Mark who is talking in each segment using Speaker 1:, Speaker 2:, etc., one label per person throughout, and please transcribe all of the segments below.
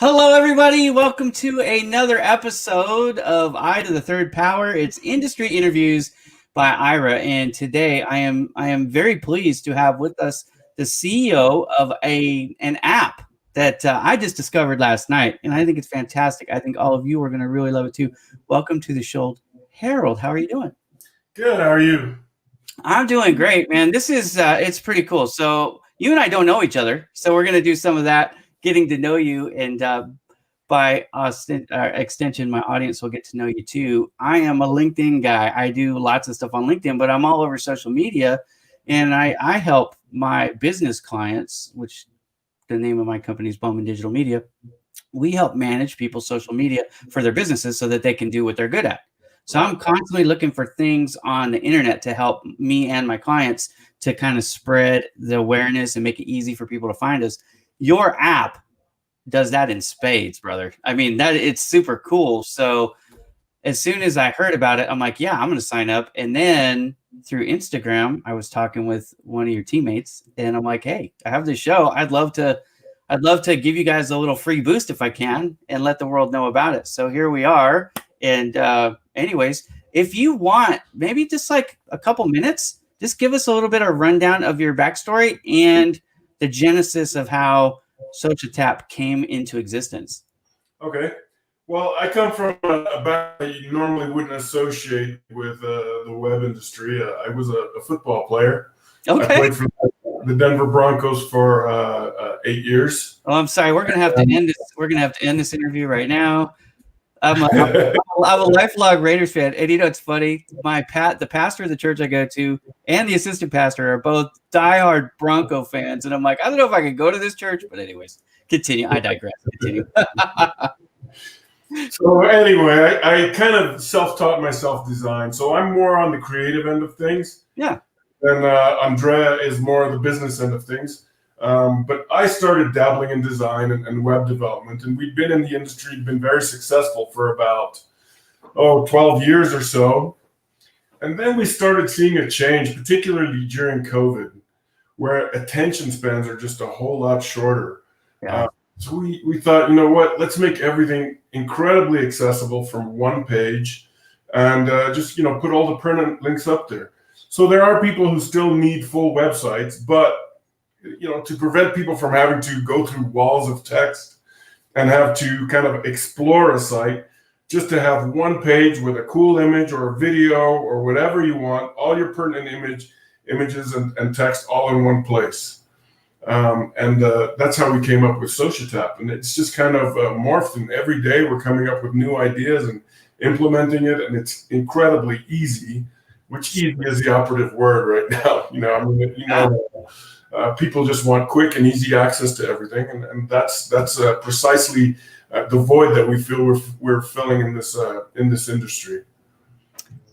Speaker 1: Hello, everybody. Welcome to another episode of I to the Third Power. It's industry interviews by Ira, and today I am very pleased to have with us the CEO of an app that I just discovered last night, and I think it's fantastic. I think all of you are going to really love it too. Welcome to the show, Harold. How are you doing?
Speaker 2: Good. How are you?
Speaker 1: I'm doing great, man. This is it's pretty cool. So you and I don't know each other, so we're going to do some of that, getting to know you, and by extension, my audience will get to know you too. I am a LinkedIn guy. I do lots of stuff on LinkedIn, but I'm all over social media, and I help my business clients, which the name of my company is Bowman Digital Media. We help manage people's social media for their businesses so that they can do what they're good at. So I'm constantly looking for things on the internet to help me and my clients to kind of spread the awareness and make it easy for people to find us. Your app does that in spades, brother. I mean, that it's super cool. So as soon as I heard about it, I'm like, yeah, I'm going to sign up. And then through Instagram, I was talking with one of your teammates, and I'm like, hey, I have this show. I'd love to give you guys a little free boost if I can, and let the world know about it. So here we are. And anyways, if you want, maybe just like a couple minutes, just give us a little bit of rundown of your backstory and the genesis of how SOCIA TAP came into existence.
Speaker 2: Okay. Well, I come from a background you normally wouldn't associate with the web industry. I was a football player.
Speaker 1: Okay.
Speaker 2: I played for the Denver Broncos for 8 years.
Speaker 1: Oh, I'm sorry. We're gonna have to end this. We're gonna have to end this interview right now. I'm a lifelong Raiders fan, and you know it's funny. The pastor of the church I go to and the assistant pastor are both diehard Bronco fans, and I'm like, I don't know if I can go to this church, but anyways, continue. I digress. Continue.
Speaker 2: So anyway, I kind of self-taught myself design, so I'm more on the creative end of things.
Speaker 1: Yeah.
Speaker 2: And Andrea is more on the business end of things. But I started dabbling in design and web development, and we've been in the industry, been very successful for about 12 years or so. And then we started seeing a change, particularly during COVID, where attention spans are just a whole lot shorter.
Speaker 1: Yeah.
Speaker 2: So we thought, you know what, let's make everything incredibly accessible from one page, and just put all the pertinent links up there. So there are people who still need full websites, but to prevent people from having to go through walls of text and have to kind of explore a site, just to have one page with a cool image or a video or whatever you want, all your pertinent images and text all in one place. And that's how we came up with SOCIA TAP. And it's just kind of morphed, and every day we're coming up with new ideas and implementing it, and it's incredibly easy, which easy is the operative word right now. People just want quick and easy access to everything, and that's precisely the void that we feel we're filling in this industry.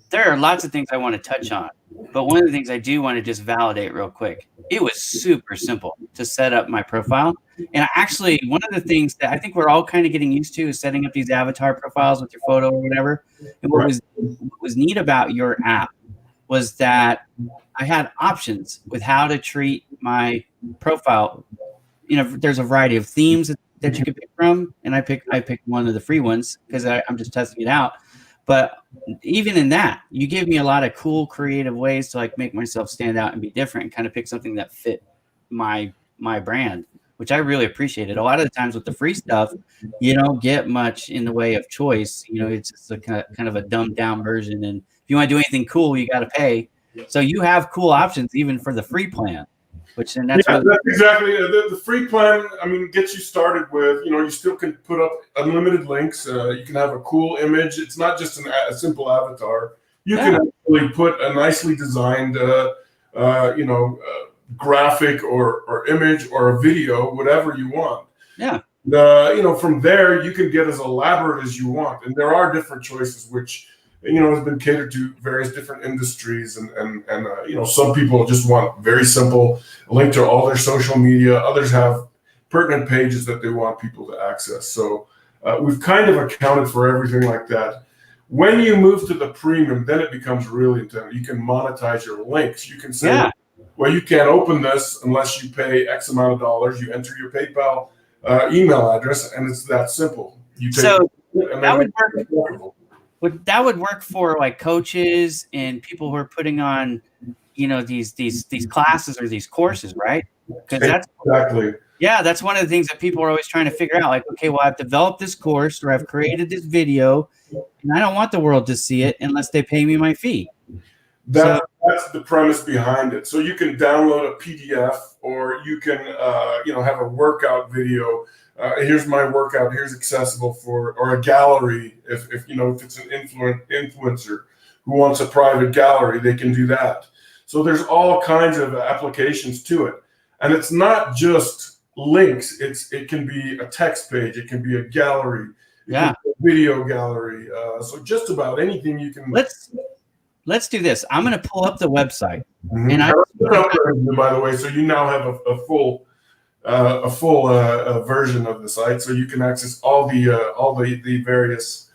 Speaker 1: There are lots of things I want to touch on, but one of the things I do want to just validate real quick. It was super simple to set up my profile, and actually one of the things that I think we're all kind of getting used to is setting up these avatar profiles with your photo or whatever. And what was neat about your app was that I had options with how to treat my profile. There's a variety of themes that you can pick from, and I picked one of the free ones because I'm just testing it out. But even in that, you gave me a lot of cool, creative ways to make myself stand out and be different, and kind of pick something that fit my brand, which I really appreciated. A lot of the times with the free stuff, you don't get much in the way of choice. It's just a kind of a dumbed down version, and if you want to do anything cool, you got to pay. So you have cool options even for the free plan, that's
Speaker 2: exactly the free plan. I mean, gets you started with, you still can put up unlimited links. You can have a cool image. It's not just a simple avatar. You can actually put a nicely designed, graphic or image or a video, whatever you want.
Speaker 1: Yeah.
Speaker 2: From there you can get as elaborate as you want, and there are different choices, which has been catered to various different industries, and some people just want very simple, a link to all their social media. Others have pertinent pages that they want people to access. So we've kind of accounted for everything like that. When you move to the premium, then it becomes really intense. You can monetize your links. You can say, well, you can't open this unless you pay X amount of dollars. You enter your PayPal email address, and it's that simple.
Speaker 1: So that would work for like coaches and people who are putting on, these classes or these courses, right? Because that's
Speaker 2: exactly.
Speaker 1: Yeah, that's one of the things that people are always trying to figure out. Like, okay, well, I've developed this course or I've created this video, and I don't want the world to see it unless they pay me my fee.
Speaker 2: That's the premise behind it. So you can download a PDF, or you can, have a workout video. Here's my workout. Here's accessible or a gallery. If it's an influencer who wants a private gallery, they can do that. So there's all kinds of applications to it, and it's not just links. It can be a text page. It can be a gallery. It can be a video gallery. So just about anything you can.
Speaker 1: Let's do this. I'm going to pull up the website,
Speaker 2: and by the way, so you now have a full version of the site, so you can access all the various.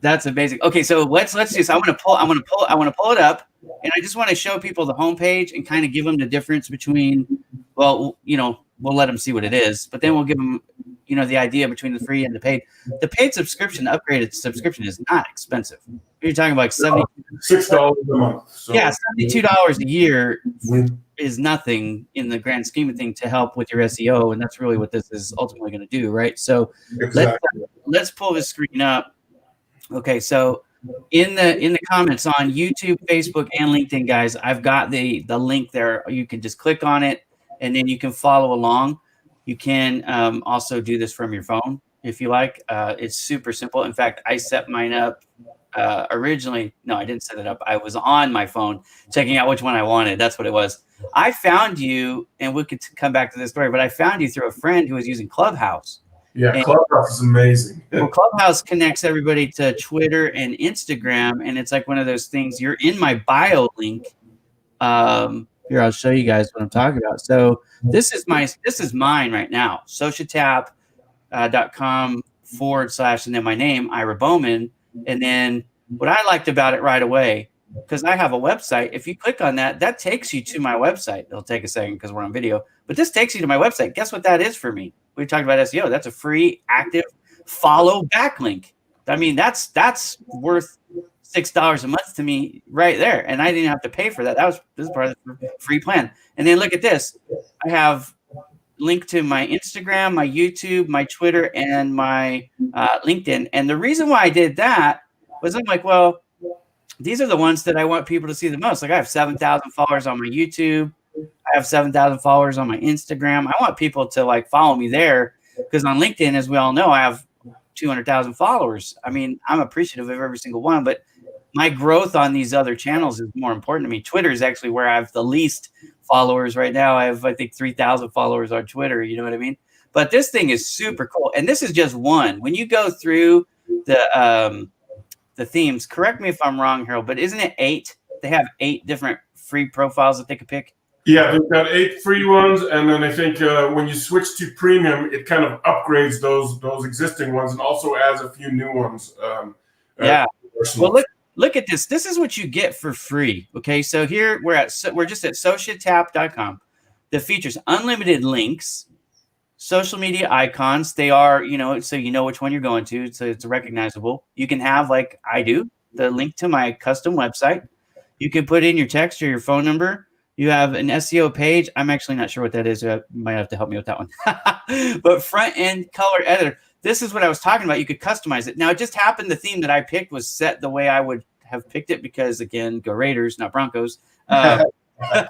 Speaker 1: That's amazing. Okay, so let's do this. I want to pull it up, and I just want to show people the homepage and kind of give them the difference between. Well, we'll let them see what it is, but then we'll give them, the idea between the free and the paid. The paid subscription, the upgraded subscription, is not expensive. You're talking about like
Speaker 2: $6 a month. So.
Speaker 1: Yeah, $72 a year is nothing in the grand scheme of things to help with your SEO, and that's really what this is ultimately going to do, right? So let's pull this screen up. Okay, so in the comments on YouTube, Facebook, and LinkedIn, guys, I've got the link there. You can just click on it, and then you can follow along. You can also do this from your phone if you like. It's super simple. In fact, I set mine up originally. No, I didn't set it up. I was on my phone checking out which one I wanted. That's what it was. I found you, and we could come back to this story, but I found you through a friend who was using Clubhouse.
Speaker 2: Yeah, and Clubhouse is amazing.
Speaker 1: Well, Clubhouse connects everybody to Twitter and Instagram, and it's like one of those things. You're in my bio link. Here, I'll show you guys what I'm talking about. So this is mine right now. SOCIATAP.com / and then my name, Ira Bowman. And then what I liked about it right away, because I have a website, if you click on that takes you to my website. It'll take a second because we're on video, but this takes you to my website. Guess what that is for me? We talked about SEO. That's a free active follow backlink. I mean, that's worth $6 a month to me right there. And I didn't have to pay for that. This is part of the free plan. And then look at this. I have link to my Instagram, my YouTube, my Twitter, and my LinkedIn. And the reason why I did that was I'm like, well, these are the ones that I want people to see the most. Like I have 7,000 followers on my YouTube. I have 7,000 followers on my Instagram. I want people to like follow me there because on LinkedIn, as we all know, I have 200,000 followers. I mean, I'm appreciative of every single one, but my growth on these other channels is more important to me. Twitter is actually where I have the least followers right now. I have, I think, 3,000 followers on Twitter. You know what I mean? But this thing is super cool. And this is just one. When you go through the themes, correct me if I'm wrong, Harold, but isn't it 8? They have 8 different free profiles that they could pick.
Speaker 2: Yeah, they've got 8 free ones, and then I think when you switch to premium, it kind of upgrades those existing ones and also adds a few new ones.
Speaker 1: Yeah. Well, look at this. This is what you get for free. Okay, so here we're just at SOCIATAP.com. The features unlimited links, social media icons. They are, so you know which one you're going to. So it's recognizable. You can have, like I do, the link to my custom website. You can put in your text or your phone number. You have an SEO page. I'm actually not sure what that is. You might have to help me with that one. But front end color editor. This is what I was talking about. You could customize it. Now, it just happened the theme that I picked was set the way I would have picked it because, again, go Raiders, not Broncos. I'm sorry,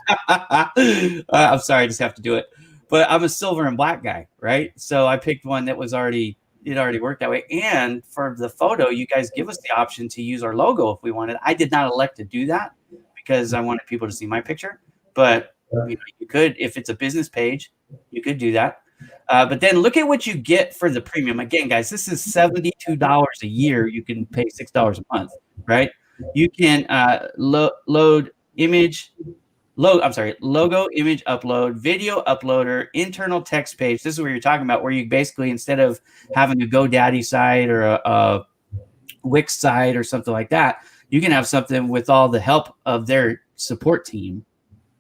Speaker 1: I just have to do it. But I'm a silver and black guy, right? So I picked one that was already worked that way. And for the photo, you guys give us the option to use our logo if we wanted. I did not elect to do that because I wanted people to see my picture. but you could, if it's a business page, you could do that. But then look at what you get for the premium. Again, guys, this is $72 a year. You can pay $6 a month, right? You can load image, logo image upload, video uploader, internal text page. This is what you're talking about, where you basically, instead of having a GoDaddy site or a Wix site or something like that, you can have something with all the help of their support team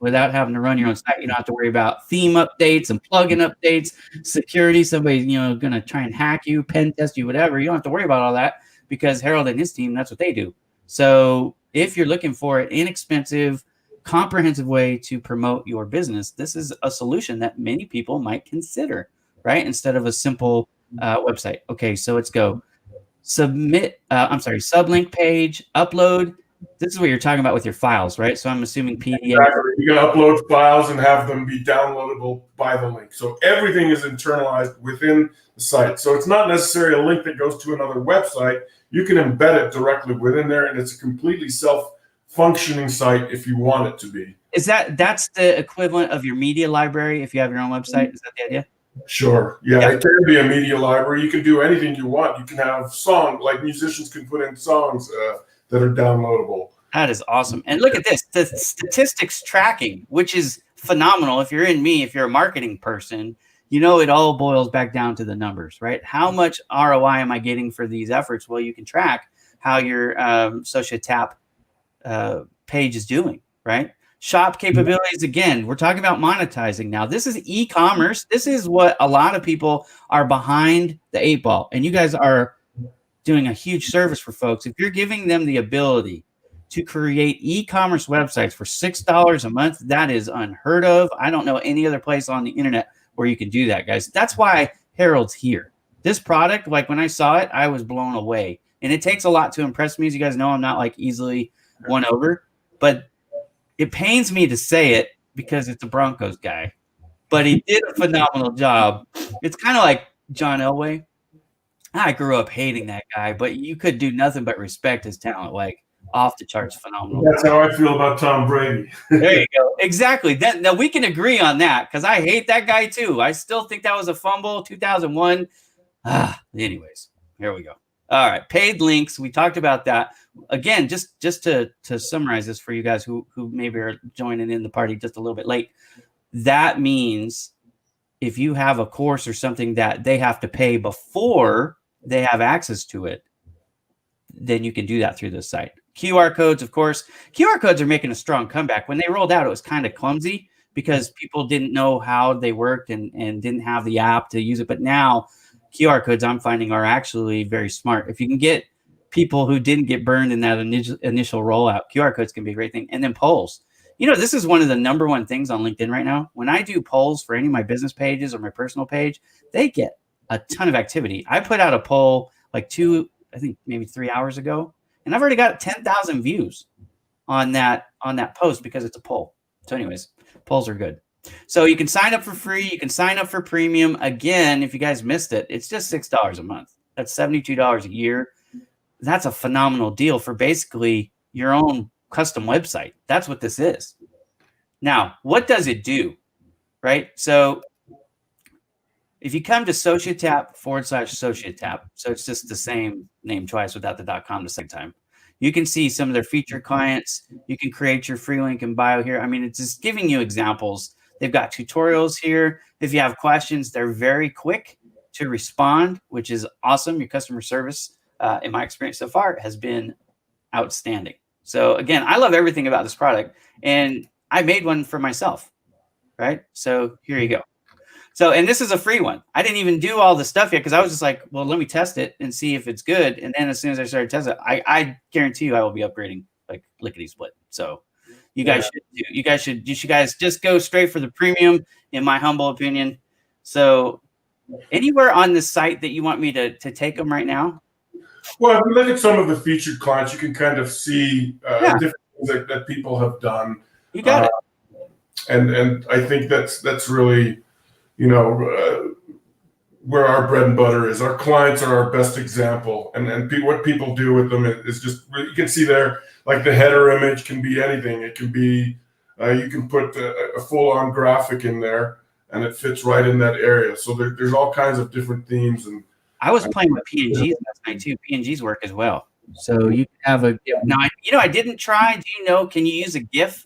Speaker 1: without having to run your own site. You don't have to worry about theme updates and plugin updates, security. Somebody's, going to try and hack you, pen test you, whatever. You don't have to worry about all that because Harold and his team, that's what they do. So if you're looking for an inexpensive, comprehensive way to promote your business, this is a solution that many people might consider, right? Instead of a simple website. Okay, so let's go. Sublink page, upload. This is what you're talking about with your files, right? So I'm assuming PDF.
Speaker 2: Exactly. You can upload files and have them be downloadable by the link. So everything is internalized within the site. So it's not necessarily a link that goes to another website. You can embed it directly within there, and it's a completely self-functioning site if you want it to be.
Speaker 1: That's the equivalent of your media library if you have your own website? Is that the idea?
Speaker 2: Sure. Yeah, it can be a media library. You can do anything you want. You can have songs, like musicians can put in songs that are downloadable.
Speaker 1: That is awesome. And look at this, the statistics tracking, which is phenomenal. If you're a marketing person, it all boils back down to the numbers, right? How much ROI am I getting for these efforts? Well, you can track how your SOCIA TAP page is doing, right? Shop capabilities, again, we're talking about monetizing now. This is e-commerce. This is what a lot of people are behind the 8 ball. And you guys are doing a huge service for folks. If you're giving them the ability to create e-commerce websites for $6 a month, that is unheard of. I don't know any other place on the internet where you can do that, guys. That's why Harold's here. This product, like when I saw it, I was blown away. And it takes a lot to impress me. As you guys know, I'm not like easily won over, but it pains me to say it because it's a Broncos guy, but he did a phenomenal job. It's kind of like John Elway. I grew up hating that guy, but you could do nothing but respect his talent, like off the charts phenomenal.
Speaker 2: That's how I feel about Tom Brady.
Speaker 1: There you go. Exactly. Now we can agree on that because I hate that guy too. I still think that was a fumble, 2001. Anyways, here we go. All right, paid links. We talked about that. Again, just to summarize this for you guys who maybe are joining in the party just a little bit late. That means if you have a course or something that they have to pay before they have access to it, then you can do that through this site. QR codes, of course. QR codes are making a strong comeback. When they rolled out, it was kind of clumsy because people didn't know how they worked and didn't have the app to use it. But now QR codes, I'm finding, are actually very smart. If you can get people who didn't get burned in that initial rollout, QR codes can be a great thing. And then polls. This is one of the number one things on LinkedIn right now. When I do polls for any of my business pages or my personal page, they get a ton of activity. I put out a poll like maybe 3 hours ago, and I've already got 10,000 views on that post because it's a poll. So anyways, polls are good. So you can sign up for free. You can sign up for premium. Again, if you guys missed it, it's just $6 a month. That's $72 a year. That's a phenomenal deal for basically your own custom website. That's what this is. Now, what does it do? Right? So if you come to SOCIA TAP /SOCIA TAP, so it's just the same name twice without the .com the second time, you can see some of their featured clients. You can create your free link in bio here. I mean, it's just giving you examples. They've got tutorials here. If you have questions, they're very quick to respond, which is awesome. Your customer service, in my experience so far, has been outstanding. So again, I love everything about this product, and I made one for myself, right? So here you go. So, and this is a free one. I didn't even do all the stuff yet because I was just like, well, let me test it and see if it's good. And then as soon as I started testing it, I guarantee you I will be upgrading like lickety split. So you guys should just go straight for the premium, in my humble opinion. So anywhere on this site that you want me to take them right now?
Speaker 2: Well, if you look at some of the featured clients, you can kind of see different things that people have done.
Speaker 1: You got it.
Speaker 2: And I think that's really, where our bread and butter is. Our clients are our best example, and what people do with them is just, you can see there, like the header image can be anything. It can be You can put a full-on graphic in there, and it fits right in that area. So there's all kinds of different themes. And
Speaker 1: I was playing with PNGs last night too. PNGs work as well. So you can have a GIF. Now, I didn't try. Do you know? Can you use a GIF?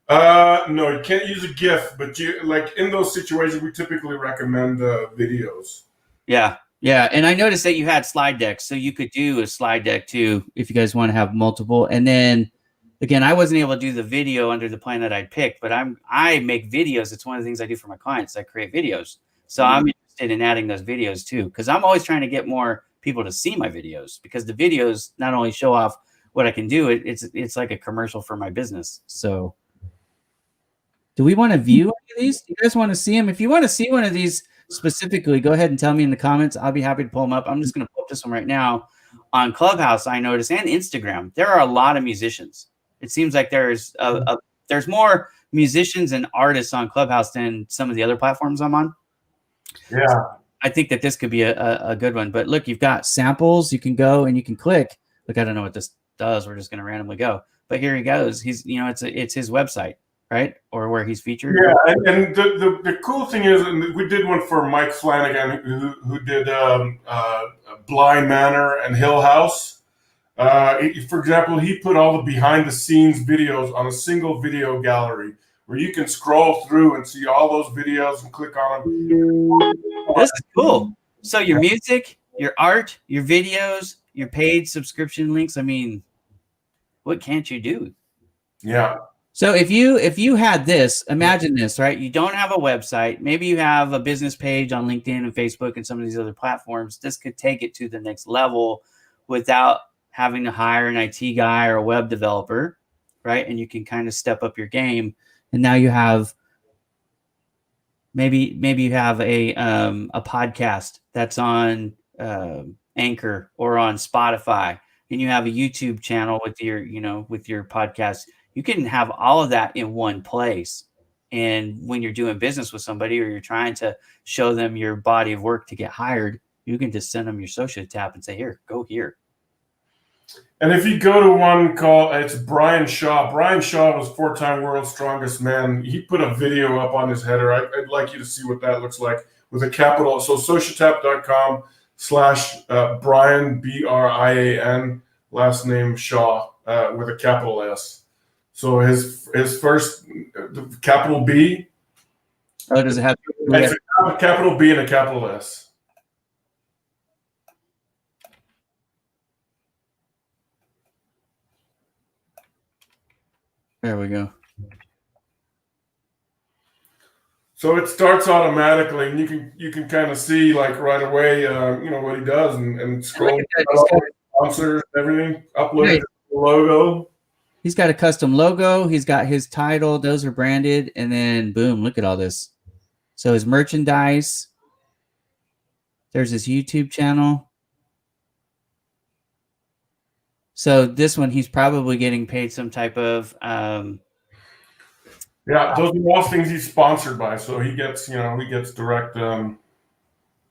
Speaker 2: No, you can't use a GIF, but like in those situations, we typically recommend videos.
Speaker 1: Yeah. Yeah. And I noticed that you had slide decks, so you could do a slide deck too if you guys want to have multiple. And then again, I wasn't able to do the video under the plan that I picked, but I make videos. It's one of the things I do for my clients. I create videos. So I'm interested in adding those videos too, because I'm always trying to get more people to see my videos, because the videos not only show off what I can do, it's like a commercial for my business. So do we want to view any of these? Do you guys want to see them? If you want to see one of these specifically, go ahead and tell me in the comments. I'll be happy to pull them up. I'm just going to pull up this one right now. On Clubhouse, I noticed, and Instagram, there are a lot of musicians. It seems like there's more musicians and artists on Clubhouse than some of the other platforms I'm on.
Speaker 2: Yeah.
Speaker 1: So I think that this could be a good one. But look, you've got samples. You can go and you can click. Look, I don't know what this does. We're just going to randomly go. But here he goes. He's, it's his website, right? Or where he's featured.
Speaker 2: Yeah, and the cool thing is, and we did one for Mike Flanagan, who did Blind Manor and Hill House. For example, he put all the behind-the-scenes videos on a single video gallery where you can scroll through and see all those videos and click on them.
Speaker 1: This is cool. So your music, your art, your videos, your paid subscription links. I mean, what can't you do?
Speaker 2: Yeah.
Speaker 1: So if you had this, imagine this, right? You don't have a website. Maybe you have a business page on LinkedIn and Facebook and some of these other platforms. This could take it to the next level without having to hire an IT guy or a web developer, right? And you can kind of step up your game. And now you have maybe you have a podcast that's on Anchor or on Spotify, and you have a YouTube channel with your podcast. You can have all of that in one place. And when you're doing business with somebody or you're trying to show them your body of work to get hired, you can just send them your SOCIA TAP and say, here, go here.
Speaker 2: And if you go to one called, it's Brian Shaw. Brian Shaw was 4-time world's strongest man. He put a video up on his header. I'd like you to see what that looks like with a capital. So sociatap.com/Brian, BRIAN, last name Shaw, with a capital S. So his first capital B.
Speaker 1: Oh, does it have
Speaker 2: a capital B and a capital S?
Speaker 1: There we go.
Speaker 2: So it starts automatically, and you can kind of see like right away, what he does, and scroll sponsors and everything. Upload the logo.
Speaker 1: He's got a custom logo. He's got his title. Those are branded, and then boom! Look at all this. So his merchandise. There's his YouTube channel. So this one, he's probably getting paid some type of.
Speaker 2: Yeah, those are all things he's sponsored by, so he gets direct.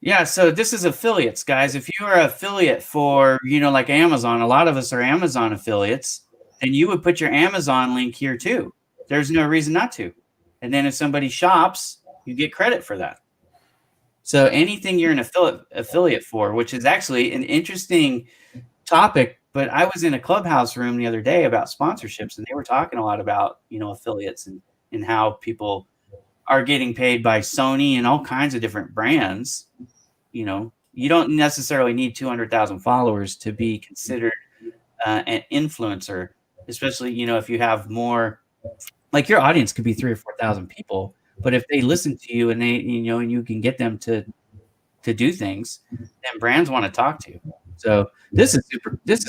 Speaker 1: Yeah, so this is affiliates, guys. If you are an affiliate for, like Amazon, a lot of us are Amazon affiliates, and you would put your Amazon link here too. There's no reason not to. And then if somebody shops, you get credit for that. So anything you're an affiliate for, which is actually an interesting topic. But I was in a Clubhouse room the other day about sponsorships, and they were talking a lot about, affiliates and how people are getting paid by Sony and all kinds of different brands. You don't necessarily need 200,000 followers to be considered an influencer, especially, if you have more, like your audience could be 3,000 or 4,000 people. But if they listen to you and they, and you can get them to do things, then brands want to talk to you. So this is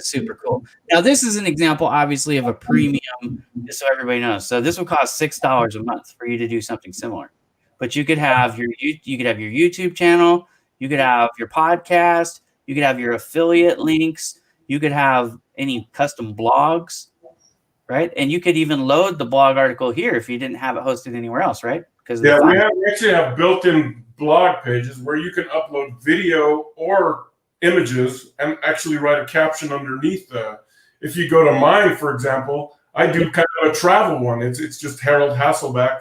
Speaker 1: super cool. Now this is an example, obviously, of a premium, just so everybody knows. So this will cost $6 a month for you to do something similar. But you could have your YouTube channel, you could have your podcast, you could have your affiliate links, you could have any custom blogs, right? And you could even load the blog article here if you didn't have it hosted anywhere else, right?
Speaker 2: Because we actually have built-in blog pages where you can upload video or images and actually write a caption underneath. If you go to mine, for example, I do kind of a travel one. It's just Harold Hasselbeck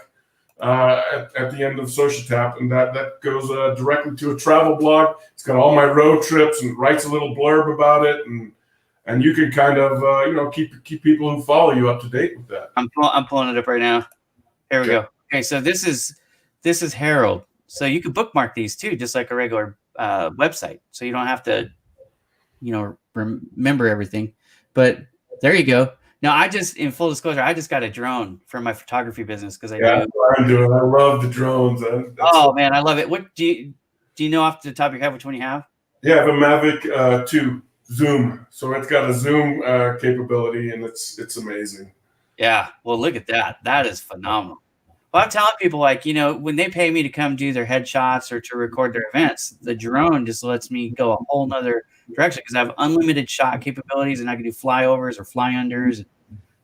Speaker 2: at the end of SOCIA TAP, and that goes directly to a travel blog. It's got all my road trips and writes a little blurb about it, and you can kind of keep people who follow you up to date with that.
Speaker 1: I'm pulling it up right now. Here we go. Okay, so this is Harold. So you could bookmark these too, just like a regular website. So you don't have to, remember everything. But there you go. Now, in full disclosure, I just got a drone for my photography business because
Speaker 2: that's what I'm doing. I love the drones.
Speaker 1: Man, I love it. What do you know off the top of your head which one you have?
Speaker 2: Yeah, I have a Mavic 2 Zoom. So it's got a zoom capability, and it's amazing.
Speaker 1: Yeah. Well, look at that. That is phenomenal. Well, I'm telling people, like, when they pay me to come do their headshots or to record their events, the drone just lets me go a whole nother direction because I have unlimited shot capabilities, and I can do flyovers or fly unders.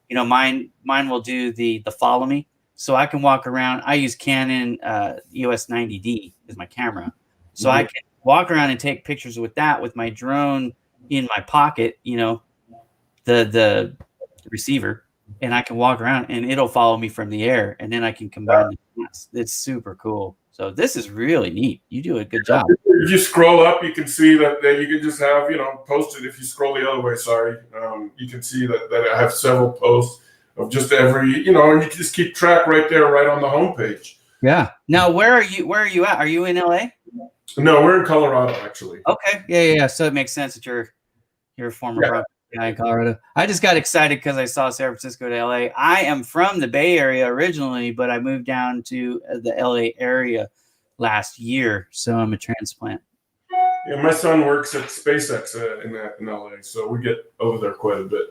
Speaker 1: Mine will do the follow me, so I can walk around. I use Canon EOS 90D as my camera, so I can walk around and take pictures with that with my drone in my pocket. The receiver. And I can walk around and it'll follow me from the air, and then I can combine the shots. It's super cool. So this is really neat. You do a good job.
Speaker 2: If you scroll up, you can see that you can just have, posted. If you scroll the other way, you can see that I have several posts of just every, and you can just keep track right there, right on the homepage.
Speaker 1: Yeah. Now, where are you at? Are you in LA?
Speaker 2: No, we're in Colorado, actually.
Speaker 1: Okay. Yeah. So it makes sense that you're a former guy in Colorado. I just got excited because I saw San Francisco to LA. I am from the Bay Area originally, but I moved down to the LA area last year, so I'm a transplant.
Speaker 2: Yeah, my son works at SpaceX in LA, so we get over there quite a bit.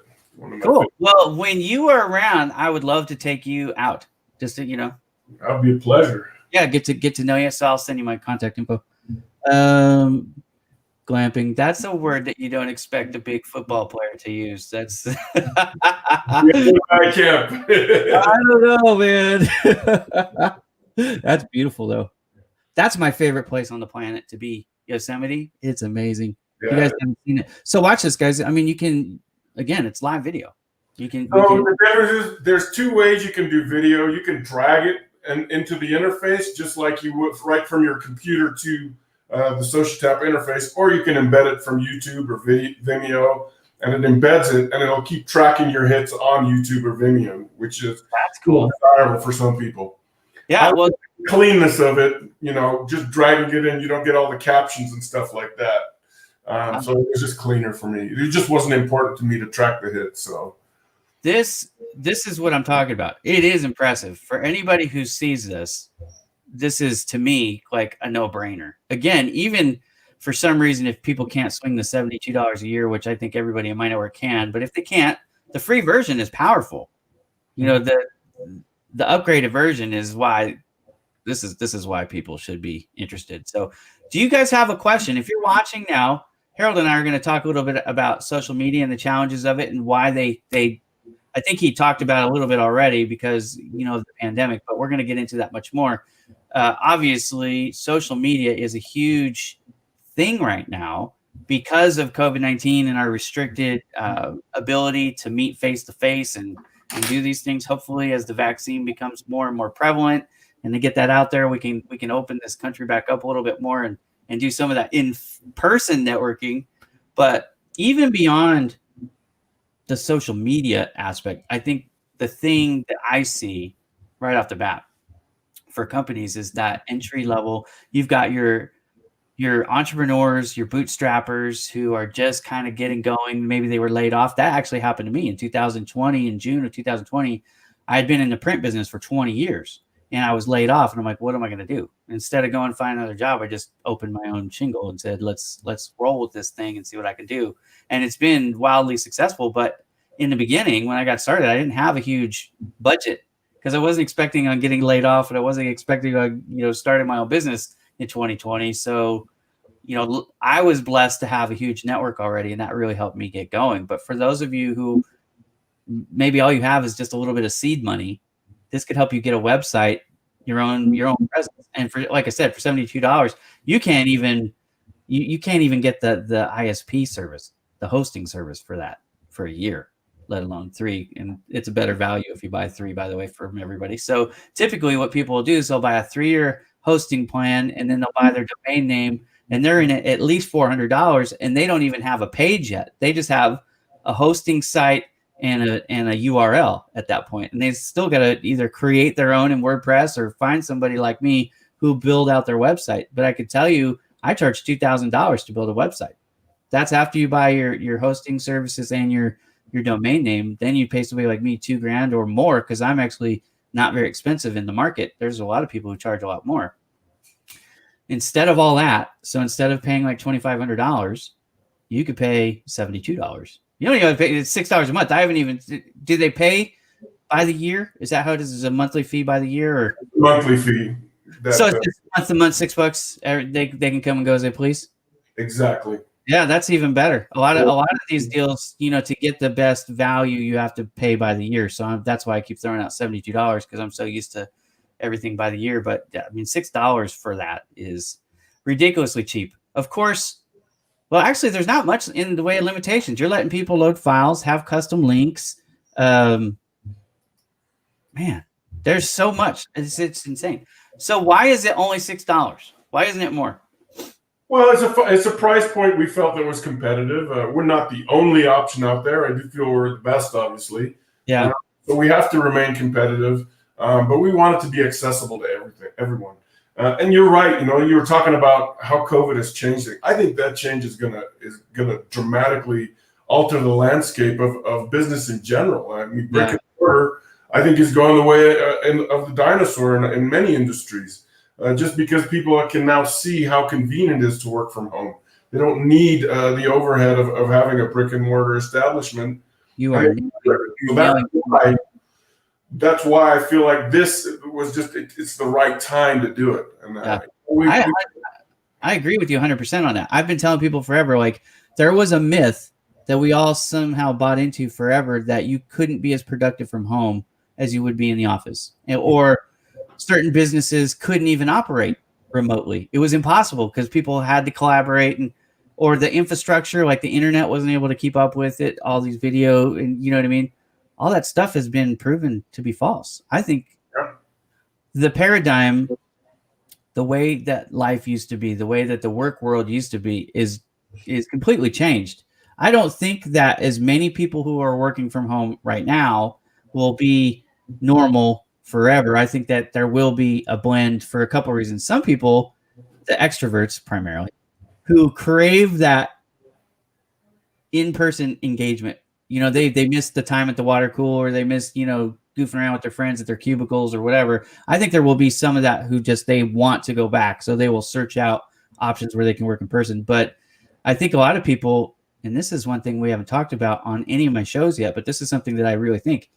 Speaker 1: Cool. Well, when you are around, I would love to take you out. Just to,
Speaker 2: that'd be a pleasure.
Speaker 1: Yeah, get to know you. So I'll send you my contact info. Glamping. That's a word that you don't expect a big football player to use. That's
Speaker 2: I can't.
Speaker 1: I don't know, man. That's beautiful, though. That's my favorite place on the planet to be. Yosemite. It's amazing. Yeah. You guys haven't seen it. So watch this, guys. I mean, you can, again, it's live video. The
Speaker 2: difference is there's two ways you can do video. You can drag it into the interface, just like you would right from your computer to the SOCIA TAP interface, or you can embed it from YouTube or Vimeo, and it embeds it, and it'll keep tracking your hits on YouTube or Vimeo, which is
Speaker 1: that's cool,
Speaker 2: desirable for some people.
Speaker 1: Yeah, well,
Speaker 2: the cleanness of it, just dragging it in, you don't get all the captions and stuff like that. So it was just cleaner for me. It just wasn't important to me to track the hits. So
Speaker 1: this is what I'm talking about. It is impressive for anybody who sees this. This is, to me, like a no-brainer. Again, even for some reason, if people can't swing the $72 a year, which I think everybody in my network can, but if they can't, the free version is powerful. The upgraded version is why this is why people should be interested. So, do you guys have a question? If you're watching now, Harold and I are going to talk a little bit about social media and the challenges of it and why they I think he talked about it a little bit already because, of the pandemic, but we're going to get into that much more. Obviously, social media is a huge thing right now because of COVID-19 and our restricted ability to meet face-to-face and do these things. Hopefully, as the vaccine becomes more and more prevalent and to get that out there, we can open this country back up a little bit more and do some of that in-person networking. But even beyond the social media aspect, I think the thing that I see right off the bat for companies is that entry level. You've got your entrepreneurs, your bootstrappers who are just kind of getting going. Maybe they were laid off. That actually happened to me in 2020. In June of 2020, I had been in the print business for 20 years and I was laid off. And I'm like, what am I going to do? Instead of going and find another job, I just opened my own shingle and said, let's roll with this thing and see what I can do. And it's been wildly successful. But in the beginning, when I got started, I didn't have a huge budget because I wasn't expecting on getting laid off and I wasn't expecting on, starting my own business in 2020. So, I was blessed to have a huge network already, and that really helped me get going. But for those of you who maybe all you have is just a little bit of seed money, this could help you get a website, your own presence. And for, like I said, for $72, you can't even get the ISP service, the hosting service for that for a year. let alone 3. And it's a better value if you buy 3, by the way, from everybody. So typically what people will do is they'll buy a 3-year hosting plan, and then they'll buy their domain name, and they're in at least $400, and they don't even have a page yet. They just have a hosting site and a URL at that point. And they still got to either create their own in WordPress or find somebody like me who build out their website. But I could tell you, I charge $2,000 to build a website. That's after you buy your hosting services and your domain name. Then you pay somebody like me $2,000 or more, because I'm actually not very expensive in the market. There's a lot of people who charge a lot more. Instead of all that, so instead of paying like $2,500, you could pay $72. You don't even pay, it's $6 a month. I haven't even, do they pay by the year? Is that how it is? Is a monthly fee by the year, or
Speaker 2: monthly fee?
Speaker 1: So it's just month to month, $6. They can come and go as they please.
Speaker 2: Exactly.
Speaker 1: Yeah, that's even better. A lot of these deals, to get the best value, you have to pay by the year. So that's why I keep throwing out $72, because I'm so used to everything by the year. But I mean, $6 for that is ridiculously cheap. Of course. Well, actually, there's not much in the way of limitations. You're letting people load files, have custom links. Man, there's so much. It's insane. So why is it only $6? Why isn't it more?
Speaker 2: Well, it's a price point we felt that was competitive. We're not the only option out there. I do feel we're the best, obviously.
Speaker 1: Yeah.
Speaker 2: So we have to remain competitive, but we want it to be accessible to everyone. And you're right. You were talking about how COVID has changed it. I think that change is gonna dramatically alter the landscape of business in general. I mean, brick and mortar, I think, is going the way of the dinosaur in many industries. Just because people can now see how convenient it is to work from home. They don't need the overhead of having a brick and mortar establishment. That's why I feel like this was it's the right time to do it. And
Speaker 1: I agree with you 100% on that. I've been telling people forever, like, there was a myth that we all somehow bought into forever, that you couldn't be as productive from home as you would be in the office, or certain businesses couldn't even operate remotely. It was impossible because people had to collaborate, or the infrastructure, like the internet, wasn't able to keep up with it. All these video, and you know what I mean? All that stuff has been proven to be false. I think the paradigm, the way that life used to be, the way that the work world used to be is completely changed. I don't think that as many people who are working from home right now will be normal forever. I think that there will be a blend for a couple of reasons. Some people, the extroverts primarily, who crave that in-person engagement. They miss the time at the water cooler, or they miss, goofing around with their friends at their cubicles or whatever. I think there will be some of that who they want to go back. So they will search out options where they can work in person. But I think a lot of people, and this is one thing we haven't talked about on any of my shows yet, but this is something that I really think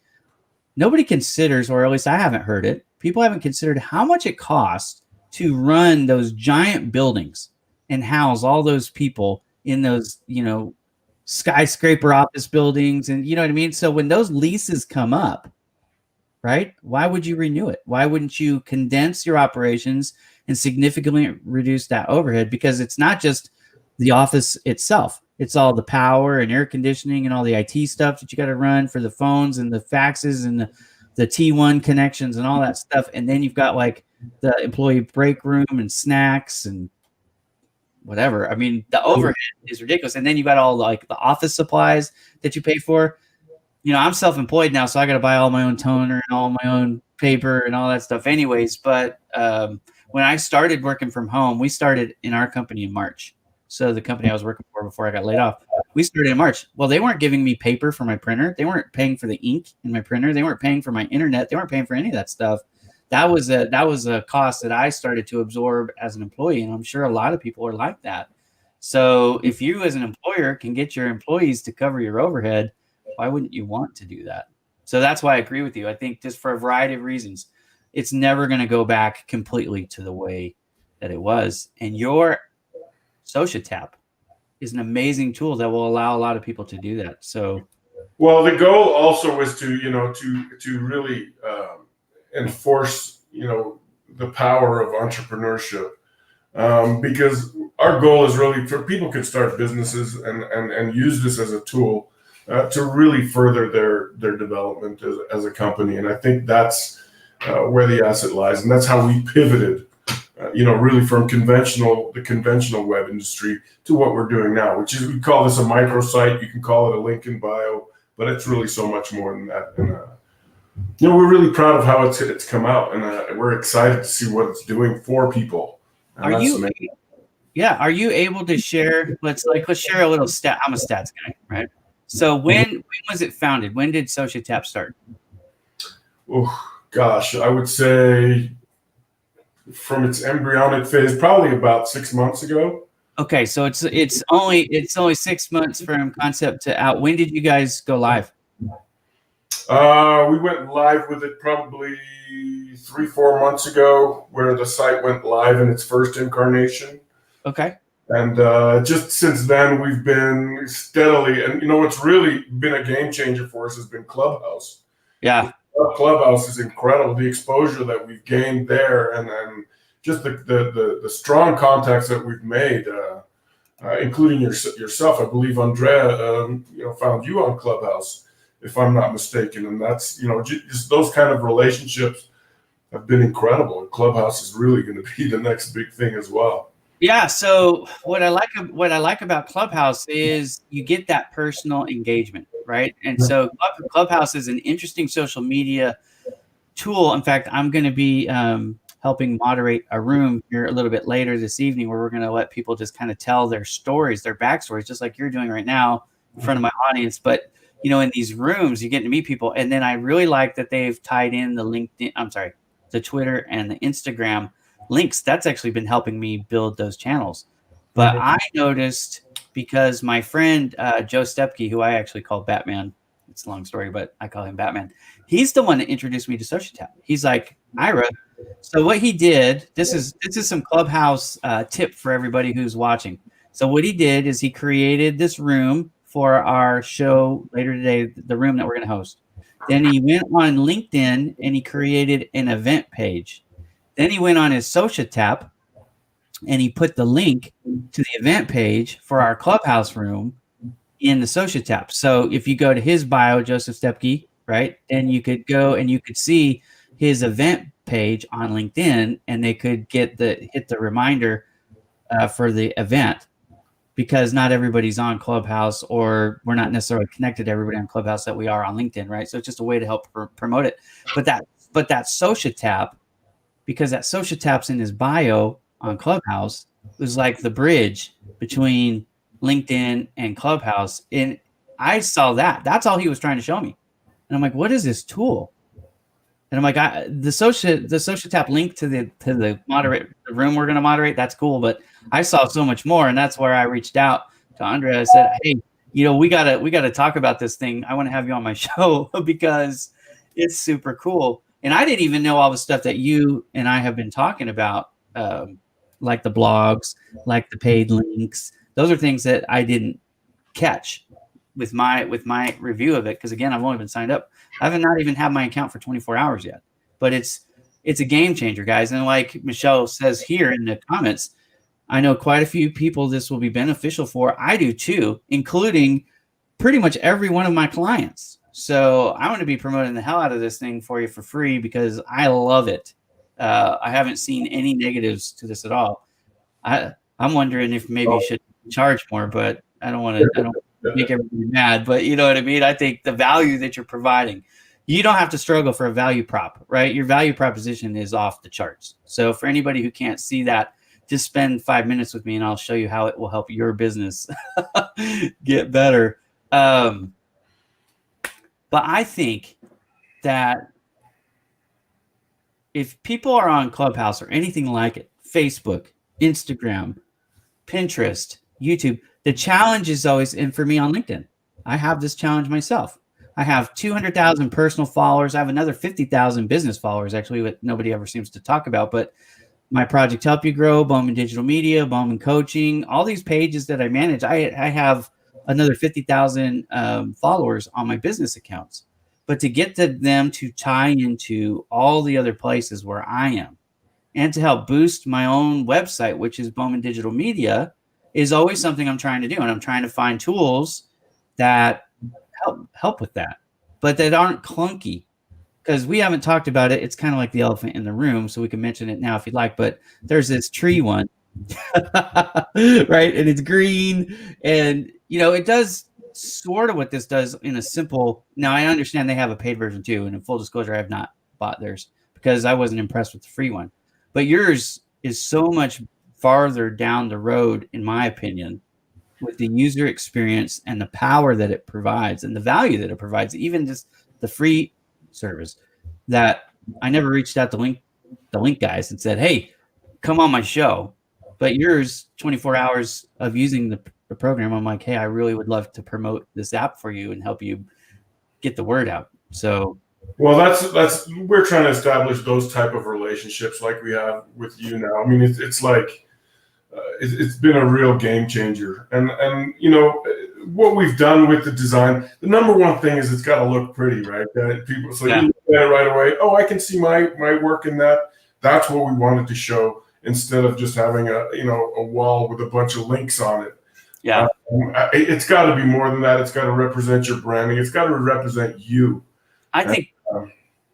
Speaker 1: nobody considers, or at least I haven't heard it. People haven't considered how much it costs to run those giant buildings and house all those people in those, skyscraper office buildings. And you know what I mean? So when those leases come up, right, why would you renew it? Why wouldn't you condense your operations and significantly reduce that overhead? Because it's not just the office itself. It's all the power and air conditioning and all the IT stuff that you got to run for the phones and the faxes and the T1 connections and all that stuff. And then you've got like the employee break room and snacks and whatever. I mean, the overhead is ridiculous. And then you've got all like the office supplies that you pay for. I'm self-employed now, so I got to buy all my own toner and all my own paper and all that stuff anyways. But when I started working from home, we started in our company in March. So the company I was working for before I got laid off, we started in March. Well, they weren't giving me paper for my printer. They weren't paying for the ink in my printer. They weren't paying for my internet. They weren't paying for any of that stuff. That was a cost that I started to absorb as an employee. And I'm sure a lot of people are like that. So if you as an employer can get your employees to cover your overhead, why wouldn't you want to do that? So that's why I agree with you. I think just for a variety of reasons, it's never going to go back completely to the way that it was. And your SOCIA TAP is an amazing tool that will allow a lot of people to do that. So,
Speaker 2: well, the goal also was to really enforce the power of entrepreneurship, because our goal is really for people could start businesses and use this as a tool to really further their development as a company. And I think that's where the asset lies, and that's how we pivoted. Really from the conventional web industry to what we're doing now, which is, we call this a microsite. You can call it a link in bio, but it's really so much more than that. And we're really proud of how it's come out, and we're excited to see what it's doing for people. And
Speaker 1: are you able to share? Let's share a little stat. I'm a stats guy, right? So when was it founded? When did SOCIA TAP start?
Speaker 2: Oh gosh, I would say from its embryonic phase, probably about 6 months ago.
Speaker 1: Okay, so it's only 6 months from concept to out. When did you guys go live?
Speaker 2: We went live with it probably 3-4 months ago, where the site went live in its first incarnation.
Speaker 1: Okay.
Speaker 2: And just since then, we've been steadily, and what's really been a game changer for us has been Clubhouse.
Speaker 1: Yeah.
Speaker 2: Clubhouse is incredible. The exposure that we've gained there, and just the strong contacts that we've made, including yourself. I believe Andrea, found you on Clubhouse, if I'm not mistaken. And that's, just those kind of relationships have been incredible. And Clubhouse is really going to be the next big thing as well.
Speaker 1: Yeah. So what I like about Clubhouse is you get that personal engagement, right? And so Clubhouse is an interesting social media tool. In fact, I'm going to be helping moderate a room here a little bit later this evening, where we're going to let people just kind of tell their stories, their backstories, just like you're doing right now in front of my audience. But in these rooms, you get to meet people. And then I really like that they've tied in the Twitter and the Instagram links. That's actually been helping me build those channels. But I noticed, because my friend Joe Stepke, who I actually call Batman, it's a long story, but I call him Batman. He's the one that introduced me to SOCIA TAP. He's like, Ira. So what he did, this is some Clubhouse tip for everybody who's watching. So what he did is he created this room for our show later today, the room that we're going to host. Then he went on LinkedIn and he created an event page. Then he went on his SOCIA TAP and he put the link to the event page for our Clubhouse room in the SOCIA TAP. So if you go to his bio, Joseph Stepke, right, then you could go and you could see his event page on LinkedIn, and they could hit the reminder for the event, because not everybody's on Clubhouse, or we're not necessarily connected to everybody on Clubhouse that we are on LinkedIn, right? So it's just a way to help promote it. But that SOCIA TAP, because that SOCIA TAP's in his bio on Clubhouse, was like the bridge between LinkedIn and Clubhouse. And I saw that. That's all he was trying to show me. And I'm like, what is this tool? And I'm like, the SOCIA TAP link to the room we're going to moderate, that's cool. But I saw so much more, and that's where I reached out to Andrea. I said, hey, we gotta talk about this thing. I want to have you on my show because it's super cool. And I didn't even know all the stuff that you and I have been talking about, like the blogs, like the paid links. Those are things that I didn't catch with my review of it, because again, I've only been signed up. I haven't not even had my account for 24 hours yet. But it's a game changer, guys. And like Michelle says here in the comments, I know quite a few people this will be beneficial for. I do too, including pretty much every one of my clients. So I want to be promoting the hell out of this thing for you for free, because I love it. I haven't seen any negatives to this at all. I'm wondering if maybe you should charge more, but I don't want to make everybody mad. But you know what I mean? I think the value that you're providing, you don't have to struggle for a value prop, right? Your value proposition is off the charts. So for anybody who can't see that, just spend 5 minutes with me and I'll show you how it will help your business get better. But I think that if people are on Clubhouse or anything like it, Facebook, Instagram, Pinterest, YouTube, the challenge is always, and for me on LinkedIn, I have this challenge myself. I have 200,000 personal followers. I have another 50,000 business followers, actually, that nobody ever seems to talk about. But my project Help You Grow, Bowman Digital Media, Bowman Coaching, all these pages that I manage, I have another 50,000 followers on my business accounts. But to get to them to tie into all the other places where I am, and to help boost my own website, which is Bowman Digital Media, is always something I'm trying to do. And I'm trying to find tools that help with that, but that aren't clunky. Because we haven't talked about it. It's kind of like the elephant in the room, so we can mention it now if you'd like. But there's this tree one, right? And it's green, and it does sort of what this does in a simple. Now I understand they have a paid version too, and in full disclosure, I have not bought theirs because I wasn't impressed with the free one. But yours is so much farther down the road, in my opinion, with the user experience and the power that it provides and the value that it provides, even just the free service, that I never reached out to the link guys and said, hey, come on my show. But yours, 24 hours of using the program, I'm like, hey, I really would love to promote this app for you and help you get the word out. So
Speaker 2: well, that's we're trying to establish those type of relationships like we have with you now. I mean, it's like it's been a real game changer, and what we've done with the design. The number one thing is it's got to look pretty, right? People, so you look at it right away. Oh, I can see my work in that. That's what we wanted to show instead of just having a wall with a bunch of links on it.
Speaker 1: Yeah,
Speaker 2: it's got to be more than that. It's got to represent your branding. It's got to represent you.
Speaker 1: I think.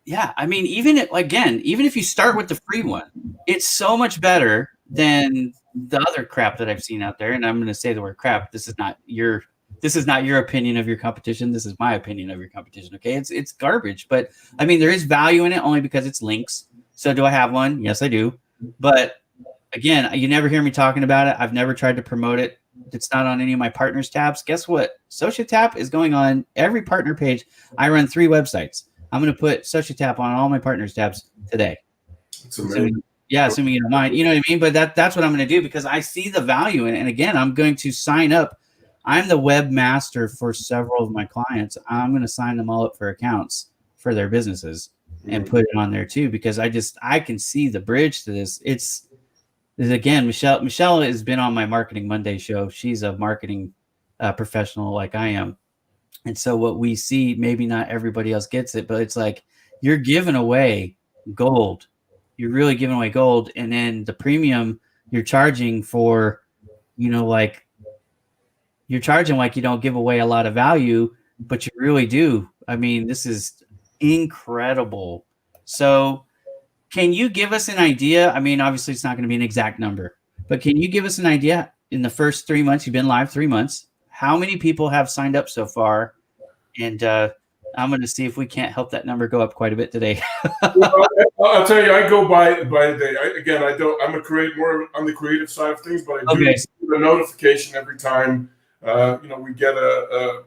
Speaker 1: Yeah, I mean, even if you start with the free one, it's so much better than the other crap that I've seen out there. And I'm going to say the word crap. This is not your opinion of your competition. This is my opinion of your competition. Okay, it's garbage. But I mean, there is value in it only because it's links. So do I have one? Yes, I do. But again, you never hear me talking about it. I've never tried to promote it. It's not on any of my partners tabs. Guess what? SOCIA TAP is going on every partner page. I run 3 websites. I'm going to put SOCIA TAP on all my partners tabs today.
Speaker 2: It's amazing.
Speaker 1: Assuming you don't mind. You know what I mean? But that's what I'm going to do because I see the value in it. And again, I'm going to sign up. I'm the webmaster for several of my clients. I'm going to sign them all up for accounts for their businesses and put it on there too, because I can see the bridge to this. It's again, Michelle has been on my Marketing Monday show. She's a marketing professional like I am. And so what we see, maybe not everybody else gets it, but it's like you're giving away gold. You're really giving away gold. And then the premium you're charging for, like you're charging like you don't give away a lot of value, but you really do. I mean, this is incredible. So can you give us an idea? I mean, obviously it's not going to be an exact number, but can you give us an idea in the first 3 months, you've been live 3 months, how many people have signed up so far? And I'm going to see if we can't help that number go up quite a bit today.
Speaker 2: Well, I'll tell you, I go by the day. I'm more on the creative side of things, but I do get a notification every time we get a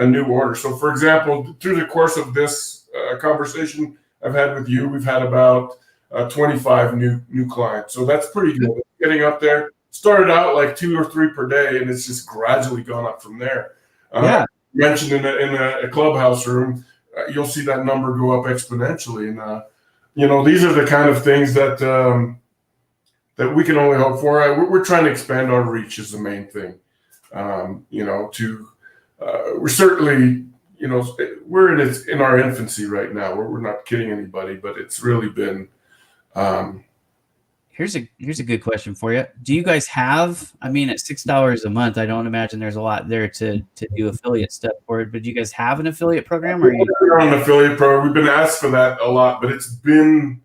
Speaker 2: new order. So, for example, through the course of this conversation I've had with you, we've had about 25 new clients. So that's pretty good. Getting up there. Started out like 2 or 3 per day, and it's just gradually gone up from there. Mentioned in a clubhouse room, you'll see that number go up exponentially. And these are the kind of things that we can only hope for. We're trying to expand our reach is the main thing. We're certainly we're in our infancy right now. We're not kidding anybody, but it's really been.
Speaker 1: Here's a good question for you. Do you guys have, I mean, at $6 a month, I don't imagine there's a lot there to do affiliate stuff for it, but do you guys have an affiliate program?
Speaker 2: We're on an affiliate program. We've been asked for that a lot, but it's been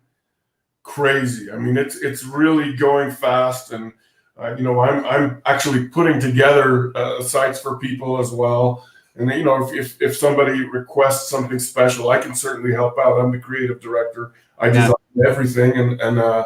Speaker 2: crazy. I mean, it's really going fast, and I'm actually putting together sites for people as well. And if somebody requests something special, I can certainly help out. I'm the creative director. I design everything, and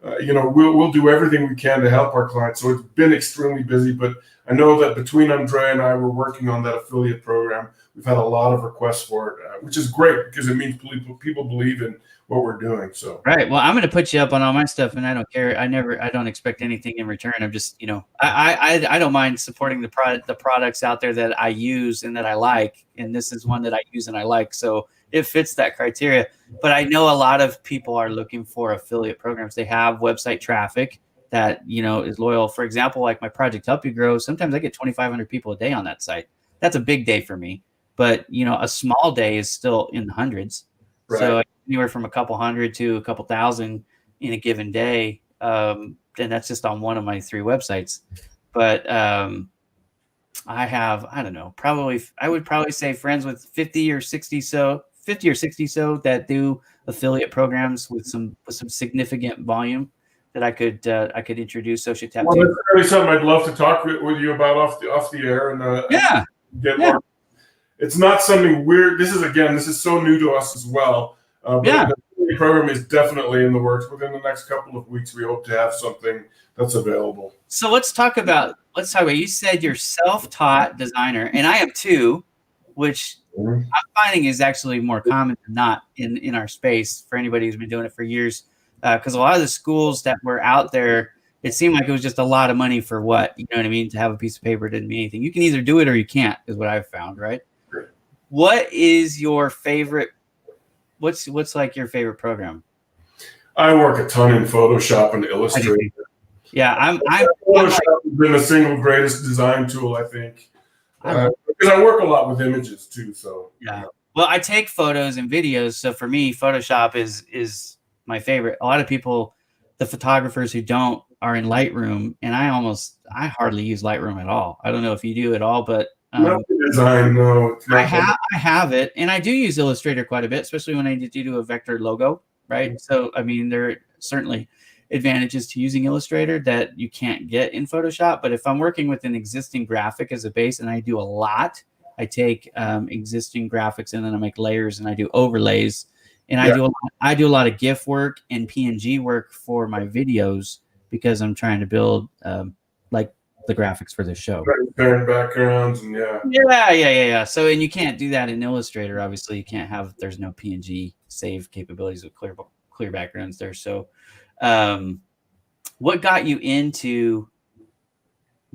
Speaker 2: we'll do everything we can to help our clients. So it's been extremely busy, but I know that between Andrea and I, we're working on that affiliate program. We've had a lot of requests for it, which is great because it means people believe in what we're doing. So
Speaker 1: right. Well, I'm going to put you up on all my stuff, and I don't care. I don't expect anything in return. I'm just, I don't mind supporting the products out there that I use and that I like, and this is one that I use and I like. So it fits that criteria. But I know a lot of people are looking for affiliate programs. They have website traffic that, is loyal. For example, like my project Help You Grow, sometimes I get 2,500 people a day on that site. That's a big day for me. But, a small day is still in the hundreds. Right. So anywhere from a couple hundred to a couple thousand in a given day. And that's just on one of my 3 websites. But I have, I don't know, probably, I would probably say friends with 50 or 60 so that do affiliate programs with some significant volume that I could introduce SOCIA TAP
Speaker 2: Well,
Speaker 1: to.
Speaker 2: that's really something I'd love to talk with you about off the air and
Speaker 1: Yeah,
Speaker 2: get
Speaker 1: yeah,
Speaker 2: more. It's not something weird. This is so new to us as well. But
Speaker 1: yeah.
Speaker 2: the program is definitely in the works. Within the next couple of weeks, we hope to have something that's available.
Speaker 1: So let's talk about. You said you're self-taught designer, and I am too, which
Speaker 2: Mhm.
Speaker 1: I'm finding is actually more common than not in our space for anybody who's been doing it for years. Because a lot of the schools that were out there, it seemed like it was just a lot of money for what, you know what I mean? To have a piece of paper didn't mean anything. You can either do it or you can't, is what I've found, right? What is your favorite? What's like your favorite program?
Speaker 2: I work a ton in Photoshop and
Speaker 1: I do.
Speaker 2: Illustrator.
Speaker 1: Yeah, I'm
Speaker 2: Photoshop
Speaker 1: like,
Speaker 2: has been the single greatest design tool, I think,
Speaker 1: I love.
Speaker 2: because I work a lot with images too. So
Speaker 1: Yeah. Well, I take photos and videos, so for me, Photoshop is my favorite. A lot of people, the photographers who don't, are in Lightroom, and I hardly use Lightroom at all. I don't know if you do at all, but
Speaker 2: not the design, no, it's not.
Speaker 1: I have it, and I do use Illustrator quite a bit, especially when I need to do a vector logo, right? So, I mean, there are certainly advantages to using Illustrator that you can't get in Photoshop. But if I'm working with an existing graphic as a base, and I do a lot, I take existing graphics and then I make layers and I do overlays, and I do a lot of GIF work and PNG work for my videos because I'm trying to build like the graphics for the show.
Speaker 2: Transparent backgrounds and
Speaker 1: Yeah. So, and you can't do that in Illustrator. Obviously, you can't have. There's no PNG save capabilities with clear backgrounds there. So, what got you into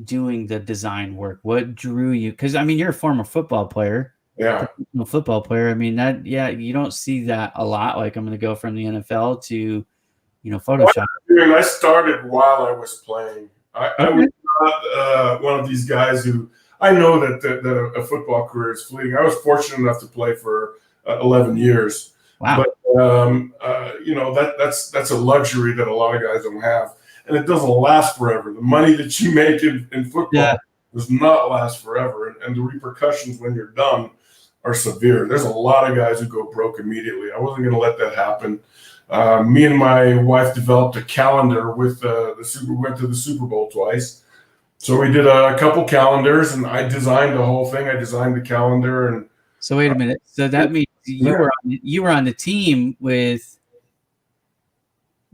Speaker 1: doing the design work? What drew you? Because I mean, you're a former football player.
Speaker 2: yeah.
Speaker 1: Professional football player. I mean, you don't see that a lot. Like, I'm going to go from the NFL to Photoshop.
Speaker 2: I started while I was playing. I was not one of these guys who I know that a football career is fleeting. I was fortunate enough to play for 11 years.
Speaker 1: Wow.
Speaker 2: But that's a luxury that a lot of guys don't have, and it doesn't last forever. The money that you make in football does not last forever, and the repercussions when you're done are severe. There's a lot of guys who go broke immediately. I wasn't going to let that happen. Me and my wife developed a calendar with we went to the Super Bowl twice. So we did a couple calendars, and I designed the whole thing. I designed the calendar, and
Speaker 1: so wait a minute. So that means you were on the team with.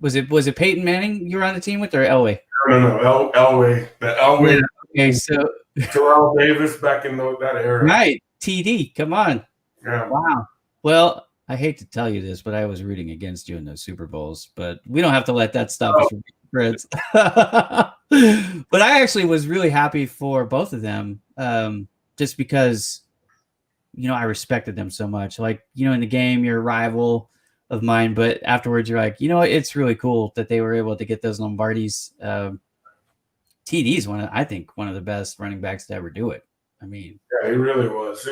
Speaker 1: Was it Peyton Manning you were on the team with, or Elway?
Speaker 2: No, Elway. The Elway.
Speaker 1: Yeah. Okay, so
Speaker 2: Terrell Davis back in that era.
Speaker 1: Right, TD. Come on.
Speaker 2: Yeah.
Speaker 1: Wow. Well, I hate to tell you this, but I was rooting against you in those Super Bowls. But we don't have to let that stop us from being friends. But I actually was really happy for both of them, just because I respected them so much. Like, in the game, you're a rival of mine, but afterwards you're like, it's really cool that they were able to get those Lombardis. TD's I think one of the best running backs to ever do it. I mean,
Speaker 2: yeah, he really was.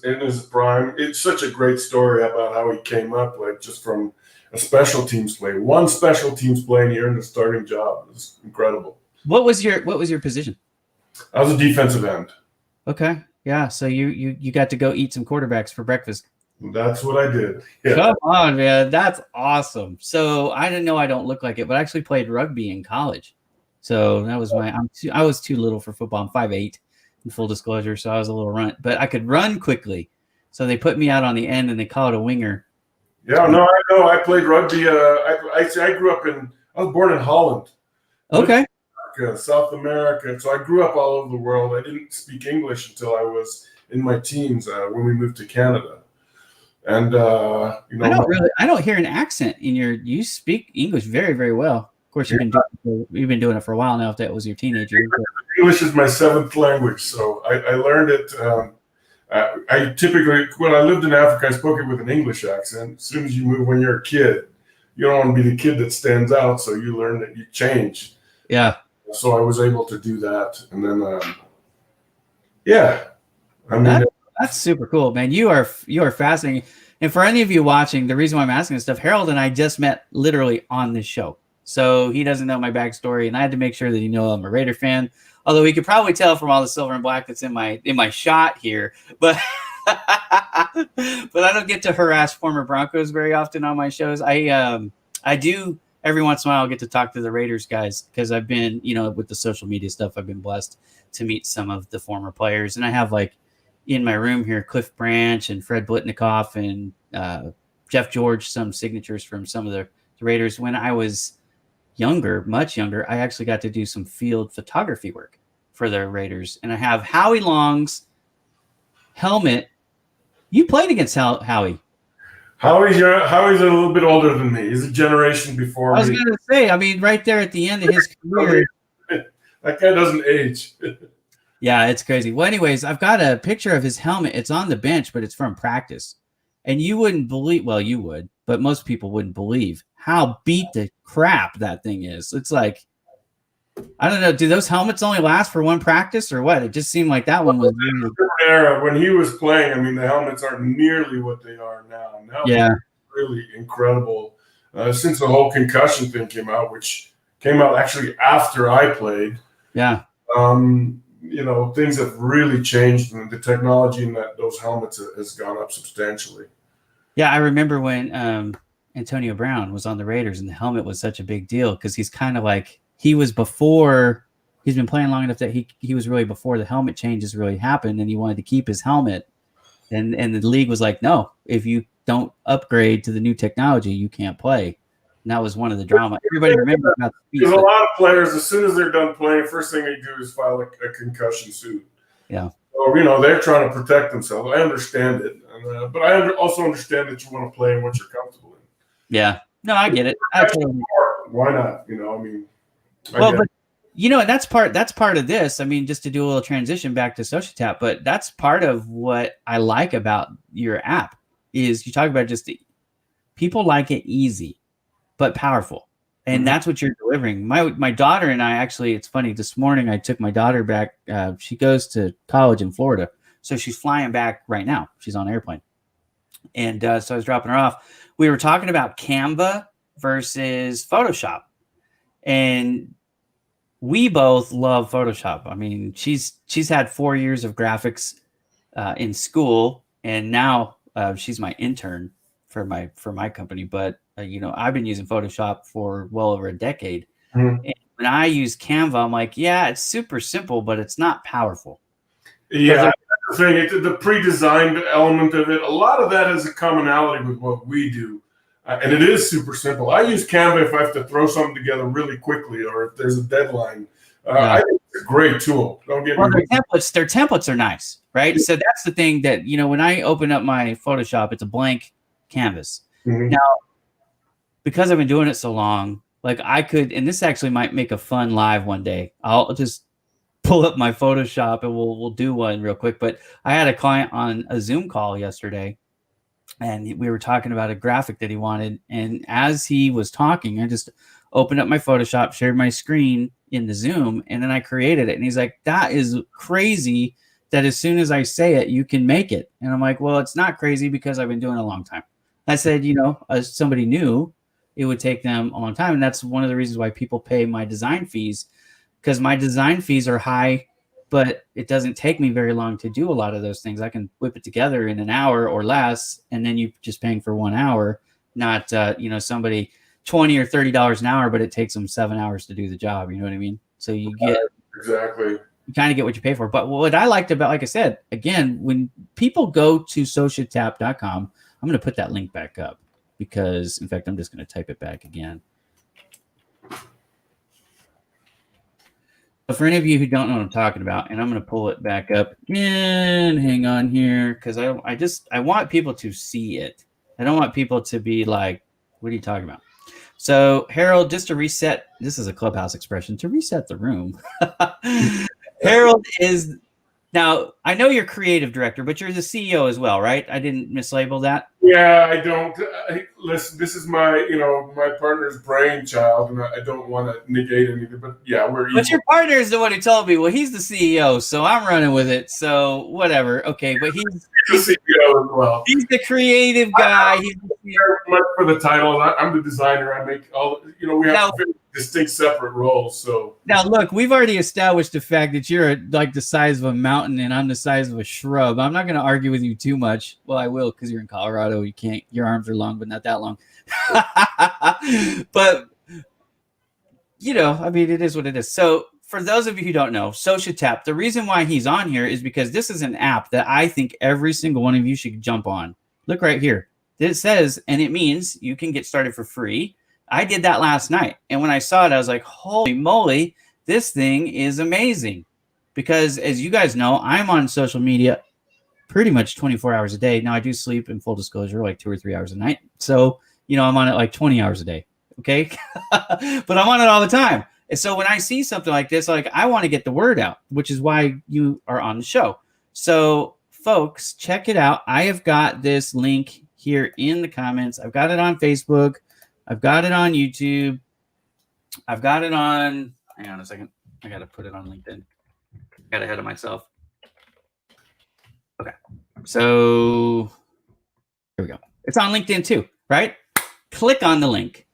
Speaker 2: In his prime. It's such a great story about how he came up, like just from a special teams play, one special teams play, and you're in the starting job. It was incredible.
Speaker 1: What was your position?
Speaker 2: I was a defensive end.
Speaker 1: Okay. Yeah. So you got to go eat some quarterbacks for breakfast.
Speaker 2: That's what I did. Yeah.
Speaker 1: Come on, man. That's awesome. So I didn't know I don't look like it, but I actually played rugby in college. So that was I was too little for football. I'm 5'8", in full disclosure, so I was a little runt, but I could run quickly. So they put me out on the end, and they call it a winger.
Speaker 2: Yeah, no, I know. I played rugby. I grew up I was born in Holland.
Speaker 1: Okay.
Speaker 2: South America. So I grew up all over the world. I didn't speak English until I was in my teens when we moved to Canada. And
Speaker 1: I don't hear an accent in you speak English very, very well. Of course, you've been doing it for a while now. If that was your teenager,
Speaker 2: English is my seventh language, so I learned it. I typically, when I lived in Africa, I spoke it with an English accent. As soon as you move when you're a kid, you don't want to be the kid that stands out, so you learn that you change.
Speaker 1: Yeah.
Speaker 2: So I was able to do that, and then I mean.
Speaker 1: That's super cool, man. You are fascinating. And for any of you watching, the reason why I'm asking this stuff, Harold and I just met literally on this show. So he doesn't know my backstory, and I had to make sure that he knew I'm a Raider fan. Although he could probably tell from all the silver and black that's in my shot here, but but I don't get to harass former Broncos very often on my shows. I do every once in a while get to talk to the Raiders guys because I've been, with the social media stuff, I've been blessed to meet some of the former players, and I have like in my room here Cliff Branch and Fred Blitnikoff and Jeff George, some signatures from some of the Raiders. When I was younger, much younger, I actually got to do some field photography work for the Raiders. And I have Howie Long's helmet. You played against Howie.
Speaker 2: Howie's a little bit older than me. He's a generation before me.
Speaker 1: I was going to say, I mean, right there at the end of his career.
Speaker 2: That guy doesn't age.
Speaker 1: Yeah, it's crazy. Well, anyways, I've got a picture of his helmet. It's on the bench, but it's from practice. And you wouldn't believe, well, you would, but most people wouldn't believe how beat the crap that thing is. It's like, I don't know. Do those helmets only last for one practice or what? It just seemed like that one was really...
Speaker 2: era when he was playing. I mean, the helmets aren't nearly what they are now. Now,
Speaker 1: yeah,
Speaker 2: really incredible. Since the whole concussion thing came out, which came out actually after I played.
Speaker 1: Yeah.
Speaker 2: Things have really changed, and the technology in those helmets has gone up substantially.
Speaker 1: Yeah, I remember when Antonio Brown was on the Raiders, and the helmet was such a big deal because he's kind of like he's been playing long enough that he was really before the helmet changes really happened, and he wanted to keep his helmet, and the league was like, no, if you don't upgrade to the new technology, you can't play. And that was one of the drama. Everybody remembers about the
Speaker 2: There's a lot of players, as soon as they're done playing, first thing they do is file a concussion suit.
Speaker 1: Yeah.
Speaker 2: So, they're trying to protect themselves. I understand it. But I also understand that you want to play in what you're comfortable in.
Speaker 1: Yeah. No, I get it. Absolutely.
Speaker 2: Why not?
Speaker 1: But that's part of this. I mean, just to do a little transition back to SOCIA TAP, but that's part of what I like about your app is you talk about just people like it easy, but powerful. And that's what you're delivering. My daughter and I actually, it's funny, this morning I took my daughter back. She goes to college in Florida. So she's flying back right now. She's on an airplane. And so I was dropping her off. We were talking about Canva versus Photoshop. And we both love Photoshop. I mean, she's had 4 years of graphics in school. And now she's my intern for my company. But I've been using Photoshop for well over a decade. And when I use Canva, I'm like, yeah, it's super simple, but it's not powerful.
Speaker 2: Yeah, that's the thing. The pre-designed element of it, a lot of that has a commonality with what we do. And it is super simple. I use Canva if I have to throw something together really quickly or if there's a deadline. I think it's a great tool. Don't get me wrong.
Speaker 1: Their templates are nice, right? So that's the thing that, when I open up my Photoshop, it's a blank canvas. Now, because I've been doing it so long, like I could, and this actually might make a fun live one day. I'll just pull up my Photoshop and we'll do one real quick. But I had a client on a Zoom call yesterday, and we were talking about a graphic that he wanted. And as he was talking, I just opened up my Photoshop, shared my screen in the Zoom, and then I created it. And he's like, that is crazy that as soon as I say it, you can make it. And I'm like, well, it's not crazy because I've been doing it a long time. I said, as somebody new, it would take them a long time. And that's one of the reasons why people pay my design fees, because my design fees are high, but it doesn't take me very long to do a lot of those things. I can whip it together in an hour or less, and then you're just paying for 1 hour, not, somebody $20 or $30 an hour, but it takes them 7 hours to do the job. You know what I mean? So you get
Speaker 2: exactly.
Speaker 1: You kind of get what you pay for. But what I liked about, like I said, again, when people go to sociatap.com, I'm going to put that link back up because, in fact, I'm just going to type it back again. But for any of you who don't know what I'm talking about, and I'm going to pull it back up again, hang on here, because I want people to see it. I don't want people to be like, what are you talking about? So, Harold, just to reset, this is a Clubhouse expression, to reset the room. Harold is, now, I know you're creative director, but you're the CEO as well, right? I didn't mislabel that?
Speaker 2: Yeah, I don't. Listen, this is my partner's brainchild, and I don't want to negate anything, but yeah, we're equal.
Speaker 1: But your partner is the one who told me, well, he's the CEO, so I'm running with it, so whatever. Okay, but he's
Speaker 2: the CEO as well.
Speaker 1: He's the creative guy. He's
Speaker 2: much for the title. I'm the designer. I make all, we have distinct separate roles. So
Speaker 1: now look, we've already established the fact that you're like the size of a mountain and I'm the size of a shrub. I'm not going to argue with you too much. Well, I will, because you're in Colorado. You can't, your arms are long, but not that long. But, you know, I mean, it is what it is. So for those of you who don't know, SOCIA TAP, the reason why he's on here is because this is an app that I think every single one of you should jump on. Look right here. It says, and it means you can get started for free. I did that last night. And when I saw it, I was like, holy moly, this thing is amazing. Because as you guys know, I'm on social media pretty much 24 hours a day. Now I do sleep, in full disclosure, like 2 or 3 hours a night. So, you know, I'm on it like 20 hours a day. Okay. But I'm on it all the time. And so when I see something like this, like I want to get the word out, which is why you are on the show. So folks, check it out. I have got this link here in the comments. I've got it on Facebook. I've got it on YouTube. I've got it on, hang on a second. I got to put it on LinkedIn. Got ahead of myself. Okay. So here we go. It's on LinkedIn too, right? Click on the link.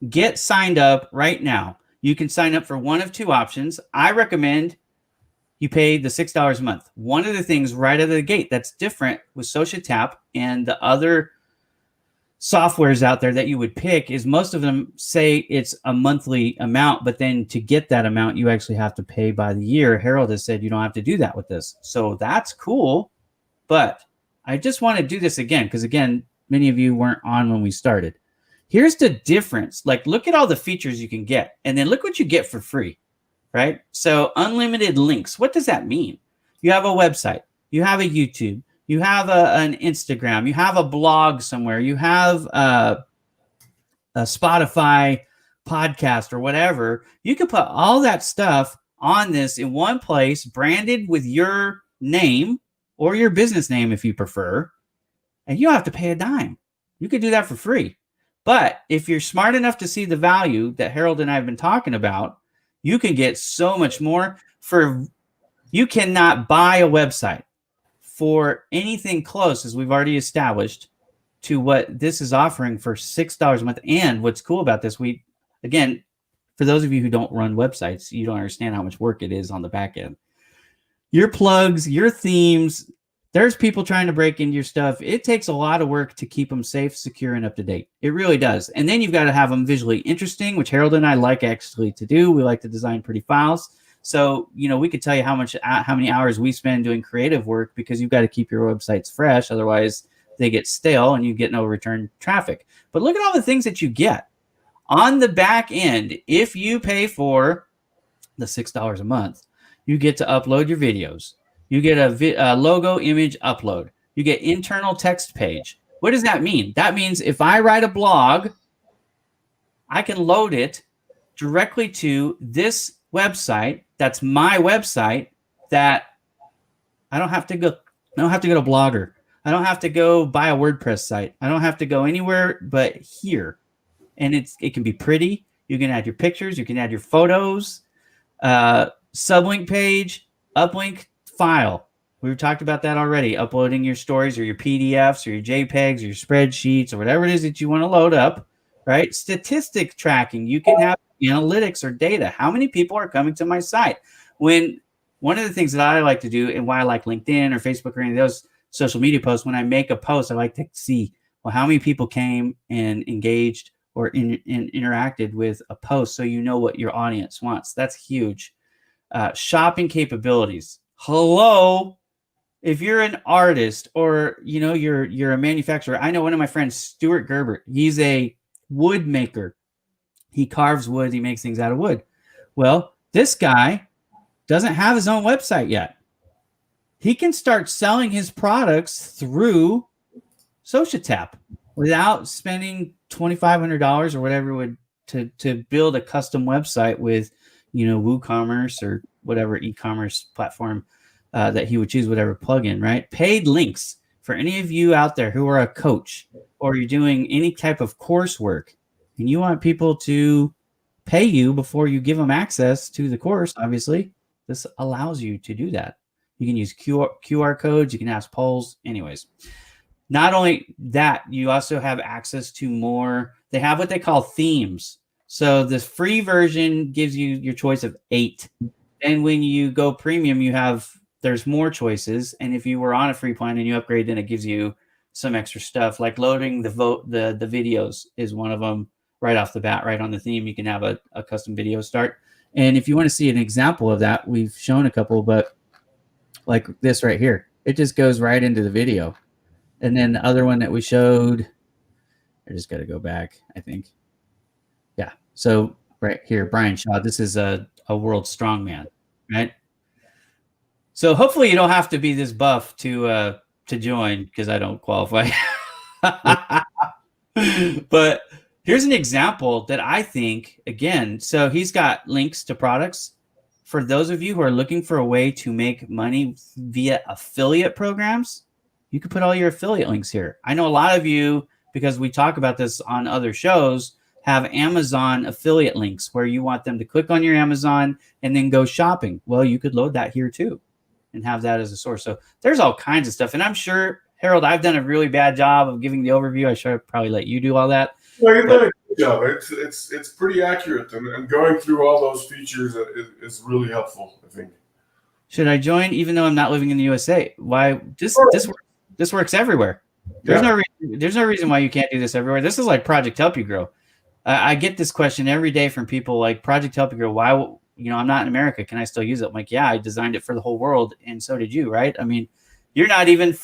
Speaker 1: Get signed up right now. You can sign up for one of two options. I recommend you pay the $6 a month. One of the things right out of the gate that's different with SOCIA TAP and the other softwares out there that you would pick is most of them say it's a monthly amount, but then to get that amount, you actually have to pay by the year. Harold has said you don't have to do that with this. So that's cool. But I just want to do this again, because again, many of you weren't on when we started. Here's the difference. Like, look at all the features you can get, and then look what you get for free, right? So unlimited links. What does that mean? You have a website, you have a YouTube, you have an Instagram, you have a blog somewhere, you have a Spotify podcast or whatever. You can put all that stuff on this in one place, branded with your name or your business name if you prefer, and you don't have to pay a dime. You could do that for free. But if you're smart enough to see the value that Harold and I have been talking about, you can get so much more. You cannot buy a website for anything close, as we've already established, to what this is offering for $6 a month. And what's cool about this, again, for those of you who don't run websites, you don't understand how much work it is on the back end. Your plugs, your themes, there's people trying to break into your stuff. It takes a lot of work to keep them safe, secure, and up to date. It really does. And then you've got to have them visually interesting, which Harold and I like actually to do. We like to design pretty files. So, you know, we could tell you how many hours we spend doing creative work, because you've got to keep your websites fresh. Otherwise, they get stale and you get no return traffic. But look at all the things that you get on the back end. If you pay for the $6 a month, you get to upload your videos. You get a logo image upload. You get internal text page. What does that mean? That means if I write a blog, I can load it directly to this website. That's my website. That I don't have to go. I don't have to go to Blogger. I don't have to go buy a WordPress site. I don't have to go anywhere but here. And it can be pretty. You can add your pictures. You can add your photos. Sublink page, uplink file. We've talked about that already. Uploading your stories or your PDFs or your JPEGs or your spreadsheets or whatever it is that you want to load up, right? Statistic tracking. You can have analytics or data. How many people are coming to my site? One of the things that I like to do, and why I like LinkedIn or Facebook or any of those social media posts, when I make a post, I like to see, well, how many people came and engaged or interacted with a post, so you know what your audience wants. That's huge. Shopping capabilities. Hello, if you're an artist or you're a manufacturer. I know one of my friends, Stuart Gerbert. He's a wood maker. He carves wood. He makes things out of wood. Well, this guy doesn't have his own website yet. He can start selling his products through SOCIA TAP without spending $2,500 or whatever it would to build a custom website with WooCommerce or whatever e-commerce platform that he would choose, whatever plugin, right? Paid links for any of you out there who are a coach or you're doing any type of coursework and you want people to pay you before you give them access to the course. Obviously, this allows you to do that. You can use QR codes. You can ask polls. Anyways, not only that, you also have access to more. They have what they call themes. So the free version gives you your choice of 8. And when you go premium, there's more choices. And if you were on a free plan and you upgrade, then it gives you some extra stuff, like loading the videos is one of them right off the bat, right on the theme. You can have a custom video start. And if you want to see an example of that, we've shown a couple, but like this right here, it just goes right into the video. And then the other one that we showed, I just got to go back, I think. Yeah. So right here, Brian Shaw, this is a world strongman, right? So hopefully you don't have to be this buff to join, because I don't qualify. But here's an example that I think, again, so he's got links to products. For those of you who are looking for a way to make money via affiliate programs, you can put all your affiliate links here. I know a lot of you, because we talk about this on other shows, have Amazon affiliate links where you want them to click on your Amazon and then go shopping. Well, you could load that here too and have that as a source. So there's all kinds of stuff. And I'm sure, Harold, I've done a really bad job of giving the overview. I should probably let you do all that.
Speaker 2: Well, you've done a good job. It's pretty accurate, and going through all those features is really helpful, I think.
Speaker 1: Should I join even though I'm not living in the USA? Why? This works everywhere. There's no reason why you can't do this everywhere. This is like Project Help You Grow. I get this question every day from people like, Project Help You Grow, why, I'm not in America. Can I still use it? I'm like, yeah, I designed it for the whole world. And so did you, right? I mean, you're not even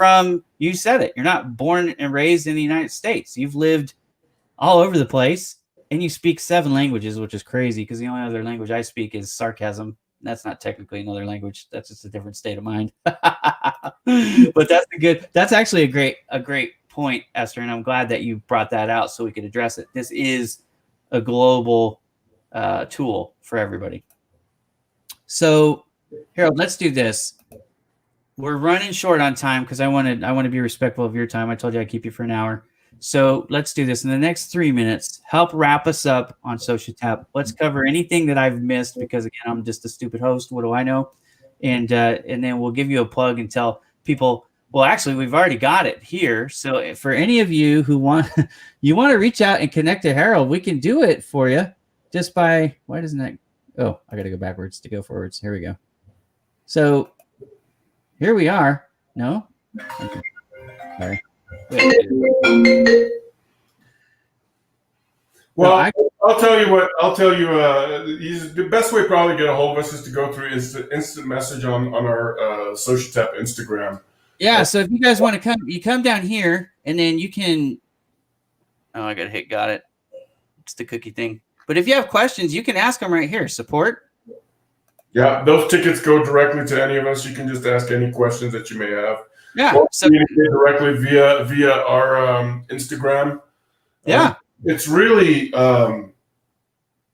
Speaker 1: you said it. You're not born and raised in the United States. You've lived all over the place, and you speak 7 languages, which is crazy because the only other language I speak is sarcasm. That's not technically another language. That's just a different state of mind. But that's actually a great point, Esther. And I'm glad that you brought that out so we could address it. This is a global tool for everybody. So Harold, let's do this. We're running short on time because I want to be respectful of your time. I told you I'd keep you for an hour. So let's do this in the next 3 minutes. Help wrap us up on SOCIA TAP. Let's cover anything that I've missed because, again, I'm just a stupid host. What do I know? And then we'll give you a plug and tell people, well, actually, we've already got it here. So for any of you who want to reach out and connect to Harold, we can do it for you just by, why doesn't that? Oh, I got to go backwards to go forwards. Here we go. So here we are. No? Okay. Sorry.
Speaker 2: Well, I'll tell you what. The best way probably to get a hold of us is to go through instant message on our SOCIA TAP Instagram.
Speaker 1: Yeah. So if you guys want to come, you come down here, and then you can. Oh, I gotta hit got it. It's the cookie thing. But if you have questions, you can ask them right here. Support.
Speaker 2: Yeah, those tickets go directly to any of us. You can just ask any questions that you may have.
Speaker 1: Yeah,
Speaker 2: so communicate directly via our Instagram.
Speaker 1: Yeah,
Speaker 2: it's really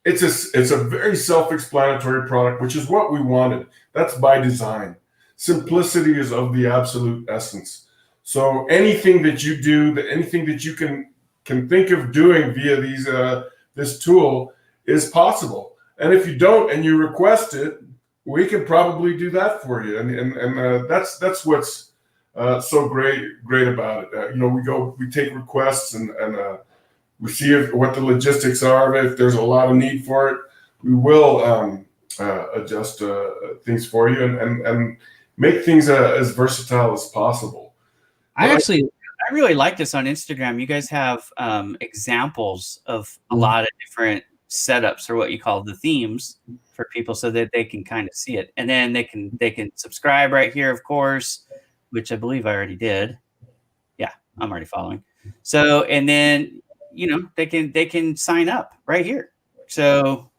Speaker 2: it's a very self-explanatory product, which is what we wanted. That's by design. Simplicity is of the absolute essence. So anything that you do, anything that you can think of doing via this tool is possible. And if you don't and you request it, we can probably do that for you. And that's what's so great about it. We take requests and we see what the logistics are. If there's a lot of need for it, we will adjust things for you and make things as versatile as possible.
Speaker 1: I really like this on Instagram. You guys have examples of a lot of different setups, or what you call the themes, for people so that they can kind of see it. And then they can subscribe right here, of course, which I believe I already did. Yeah, I'm already following. So, and then, they can sign up right here. So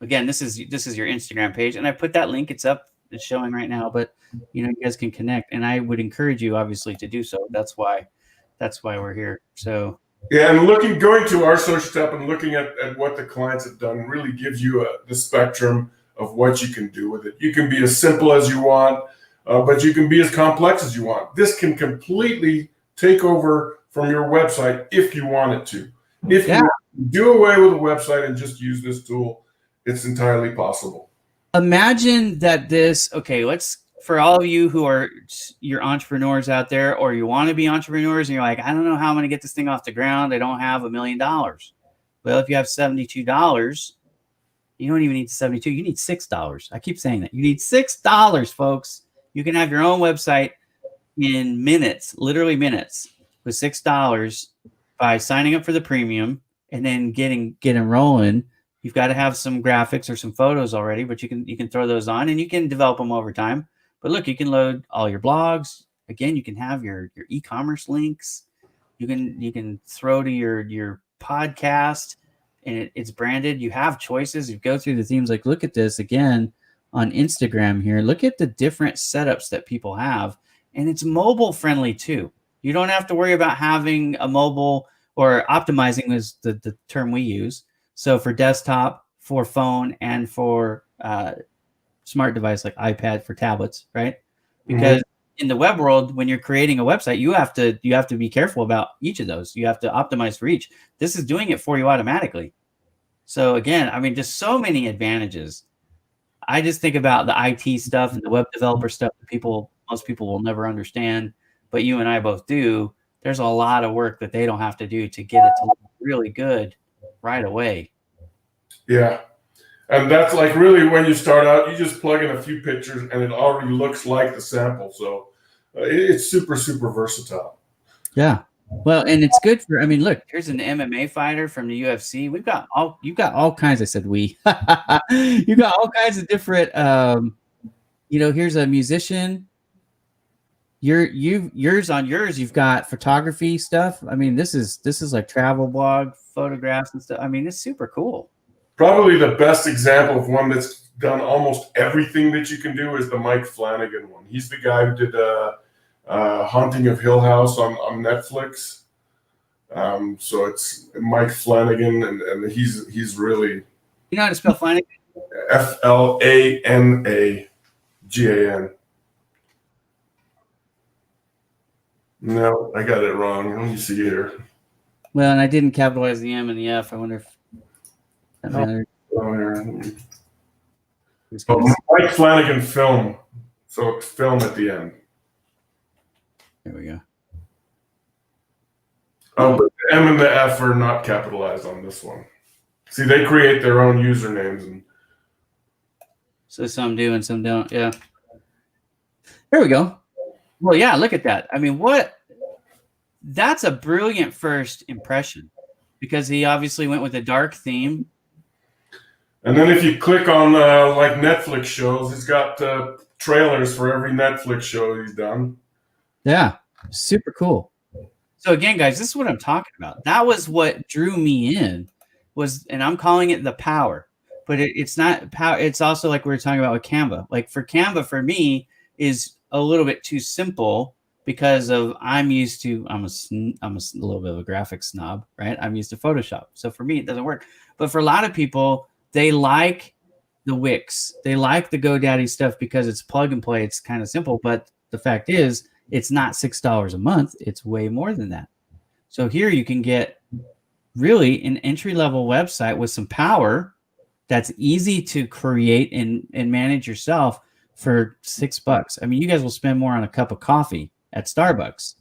Speaker 1: again, this is your Instagram page, and I put that link. It's up. It's showing right now, but you guys can connect, and I would encourage you obviously to do so. That's why we're here. So
Speaker 2: yeah, and going to our SOCIA TAP and looking at what the clients have done really gives you the spectrum of what you can do with it. You can be as simple as you want, but you can be as complex as you want. This can completely take over from your website if you want it to. If you do away with a website and just use this tool, it's entirely possible.
Speaker 1: Imagine that for all of you who are your entrepreneurs out there, or you want to be entrepreneurs and you're like, I don't know how I'm going to get this thing off the ground. I don't have $1 million. Well, if you have $72, you don't even need 72. You need $6. I keep saying that. You need $6, folks. You can have your own website in minutes, literally minutes, with $6 by signing up for the premium and then getting rolling. You've got to have some graphics or some photos already, but you can throw those on and you can develop them over time. But look, you can load all your blogs. Again, you can have your e-commerce links. You can throw to your podcast, and it's branded. You have choices. You go through the themes. Like, look at this again on Instagram here. Look at the different setups that people have, and it's mobile friendly too. You don't have to worry about having a mobile, or optimizing is the term we use. So for desktop, for phone, and for smart device like iPad, for tablets, right? Because in the web world, when you're creating a website, you have to be careful about each of those. You have to optimize for each. This is doing it for you automatically. So again, I mean, just so many advantages. I just think about the IT stuff and the web developer stuff that most people will never understand, but you and I both do. There's a lot of work that they don't have to do to get it to look really good right away.
Speaker 2: Yeah. And that's like really when you start out, you just plug in a few pictures and it already looks like the sample. So it's super, super versatile.
Speaker 1: Yeah. Well, and it's good for, I mean, look, here's an MMA fighter from the UFC. You've got all kinds. I said we. You got all kinds of different. Here's a musician. Yours on yours. You've got photography stuff. I mean, this is like travel blog photographs and stuff. I mean, it's super cool.
Speaker 2: Probably the best example of one that's done almost everything that you can do is the Mike Flanagan one. He's the guy who did Haunting of Hill House on Netflix. So it's Mike Flanagan, and he's really.
Speaker 1: You know how to spell Flanagan?
Speaker 2: Flanagan. No, I got it wrong. Let me see here.
Speaker 1: Well, and I didn't capitalize the M and the F. I wonder if that matters.
Speaker 2: Mike Flanagan film. So it's film at the end.
Speaker 1: There we go.
Speaker 2: Oh, but the M and the F are not capitalized on this one. See, they create their own usernames. And
Speaker 1: so some do and some don't. Yeah. There we go. Well, yeah, look at that. I mean, that's a brilliant first impression, because he obviously went with a dark theme.
Speaker 2: And then if you click on like Netflix shows, he's got trailers for every Netflix show he's done.
Speaker 1: Yeah, super cool. So again, guys, this is what I'm talking about. That was what drew me in, and I'm calling it the power. But it's not power. It's also like we were talking about with Canva. Like for Canva, for me, is a little bit too simple because I'm a little bit of a graphic snob, right? I'm used to Photoshop. So for me, it doesn't work. But for a lot of people, they like the Wix. They like the GoDaddy stuff because it's plug and play. It's kind of simple. But the fact is, it's not $6 a month. It's way more than that. So here you can get really an entry-level website with some power that's easy to create and manage yourself for $6. I mean, you guys will spend more on a cup of coffee at Starbucks.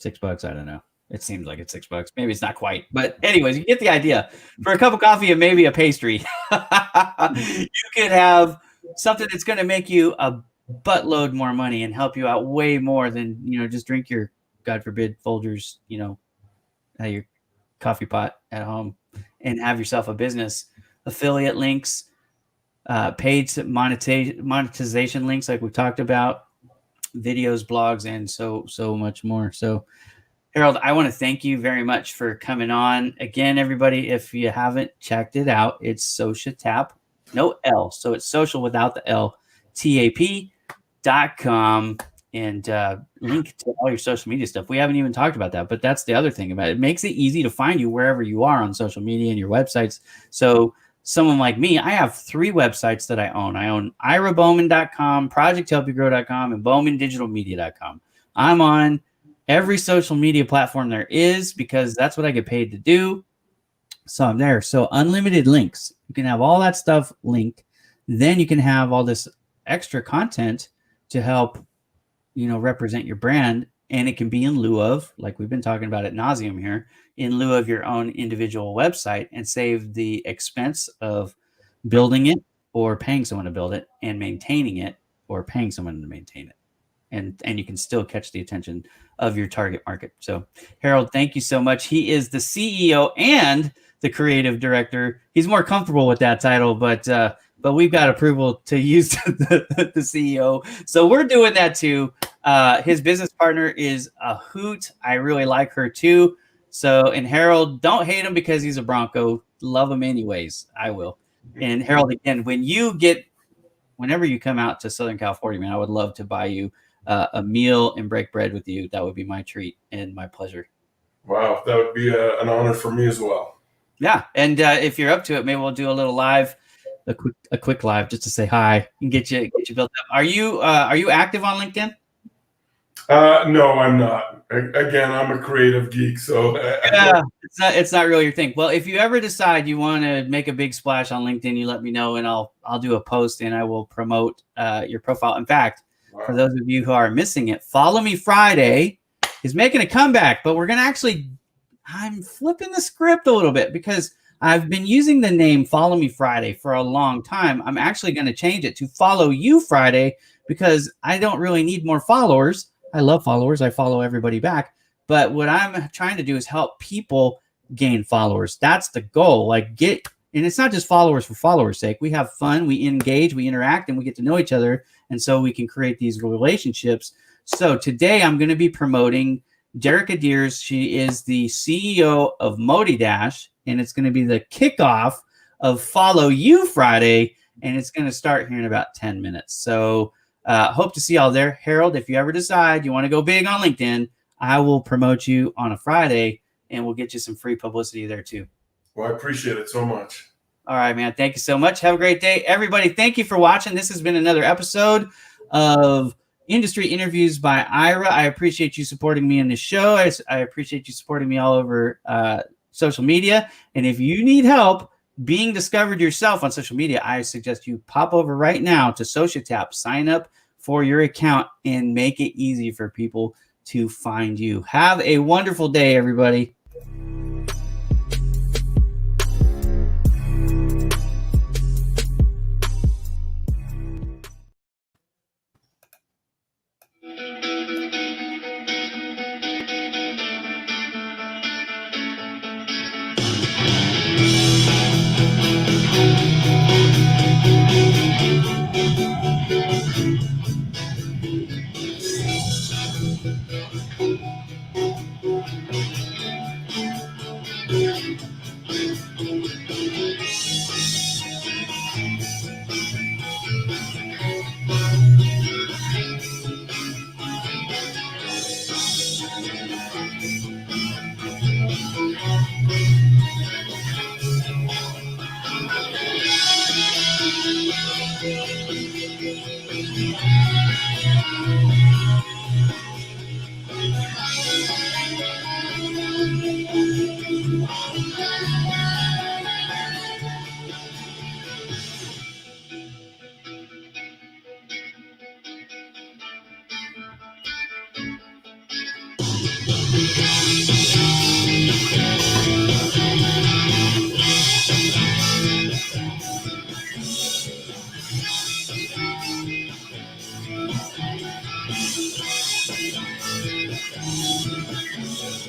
Speaker 1: $6, I don't know. It seems like it's $6. Maybe it's not quite. But anyways, you get the idea. For a cup of coffee and maybe a pastry, you could have something that's going to make you a buttload more money and help you out way more than, just drink your, God forbid, Folgers, your coffee pot at home and have yourself a business. Affiliate links, paid monetization links like we talked about, videos, blogs, and so much more. So Harold, I want to thank you very much for coming on. Again, everybody, if you haven't checked it out, it's SOCIA TAP, no L. So it's social without the L, TAP.com, and link to all your social media stuff. We haven't even talked about that, but that's the other thing about it. It makes it easy to find you wherever you are on social media and your websites. So someone like me, I have 3 websites that I own. I own irabowman.com, projecthelpyougrow.com, and bowmandigitalmedia.com. I'm on every social media platform there is because that's what I get paid to do. So I'm there. So unlimited links. You can have all that stuff linked. Then you can have all this extra content to help, represent your brand and it can be in lieu of, like we've been talking about ad nauseum here, in lieu of your own individual website, and save the expense of building it or paying someone to build it, and maintaining it or paying someone to maintain it. And you can still catch the attention of your target market. So Harold, thank you so much. He is the CEO and the creative director. He's more comfortable with that title, but we've got approval to use the CEO. So we're doing that too. His business partner is a hoot. I really like her too. So, and Harold, don't hate him because he's a Bronco. Love him anyways. I will. And Harold, again, whenever you come out to Southern California, man, I would love to buy you a meal and break bread with you. That would be my treat and my pleasure.
Speaker 2: Wow, that would be an honor for me as well.
Speaker 1: Yeah, and if you're up to it, maybe we'll do a little live, a quick live, just to say hi and get you built up. Are you active on LinkedIn?
Speaker 2: No, I'm not. Again, I'm a creative geek, so
Speaker 1: yeah, it's not really your thing. Well, if you ever decide you want to make a big splash on LinkedIn, you let me know, and I'll do a post and I will promote your profile. In fact, wow, for those of you who are missing it, Follow Me Friday is making a comeback, but we're gonna I'm flipping the script a little bit because I've been using the name Follow Me Friday for a long time. I'm actually going to change it to Follow You Friday because I don't really need more followers. I love followers. I follow everybody back. But what I'm trying to do is help people gain followers. That's the goal. And it's not just followers for followers' sake. We have fun, we engage, we interact, and we get to know each other. And so we can create these relationships. So today I'm going to be promoting Derica Deers. She is the CEO of ModiDash, and it's going to be the kickoff of Follow You Friday, and it's going to start here in about 10 minutes. So hope to see y'all there. Harold, if you ever decide you want to go big on LinkedIn, I will promote you on a Friday, and we'll get you some free publicity there too.
Speaker 2: Well, I appreciate it so much.
Speaker 1: All right, man. Thank you so much. Have a great day. Everybody, thank you for watching. This has been another episode of Industry Interviews by Ira. I appreciate you supporting me in this show. I appreciate you supporting me all over social media. And if you need help being discovered yourself on social media, I suggest you pop over right now to SOCIA TAP, sign up for your account, and make it easy for people to find you. Have a wonderful day, everybody.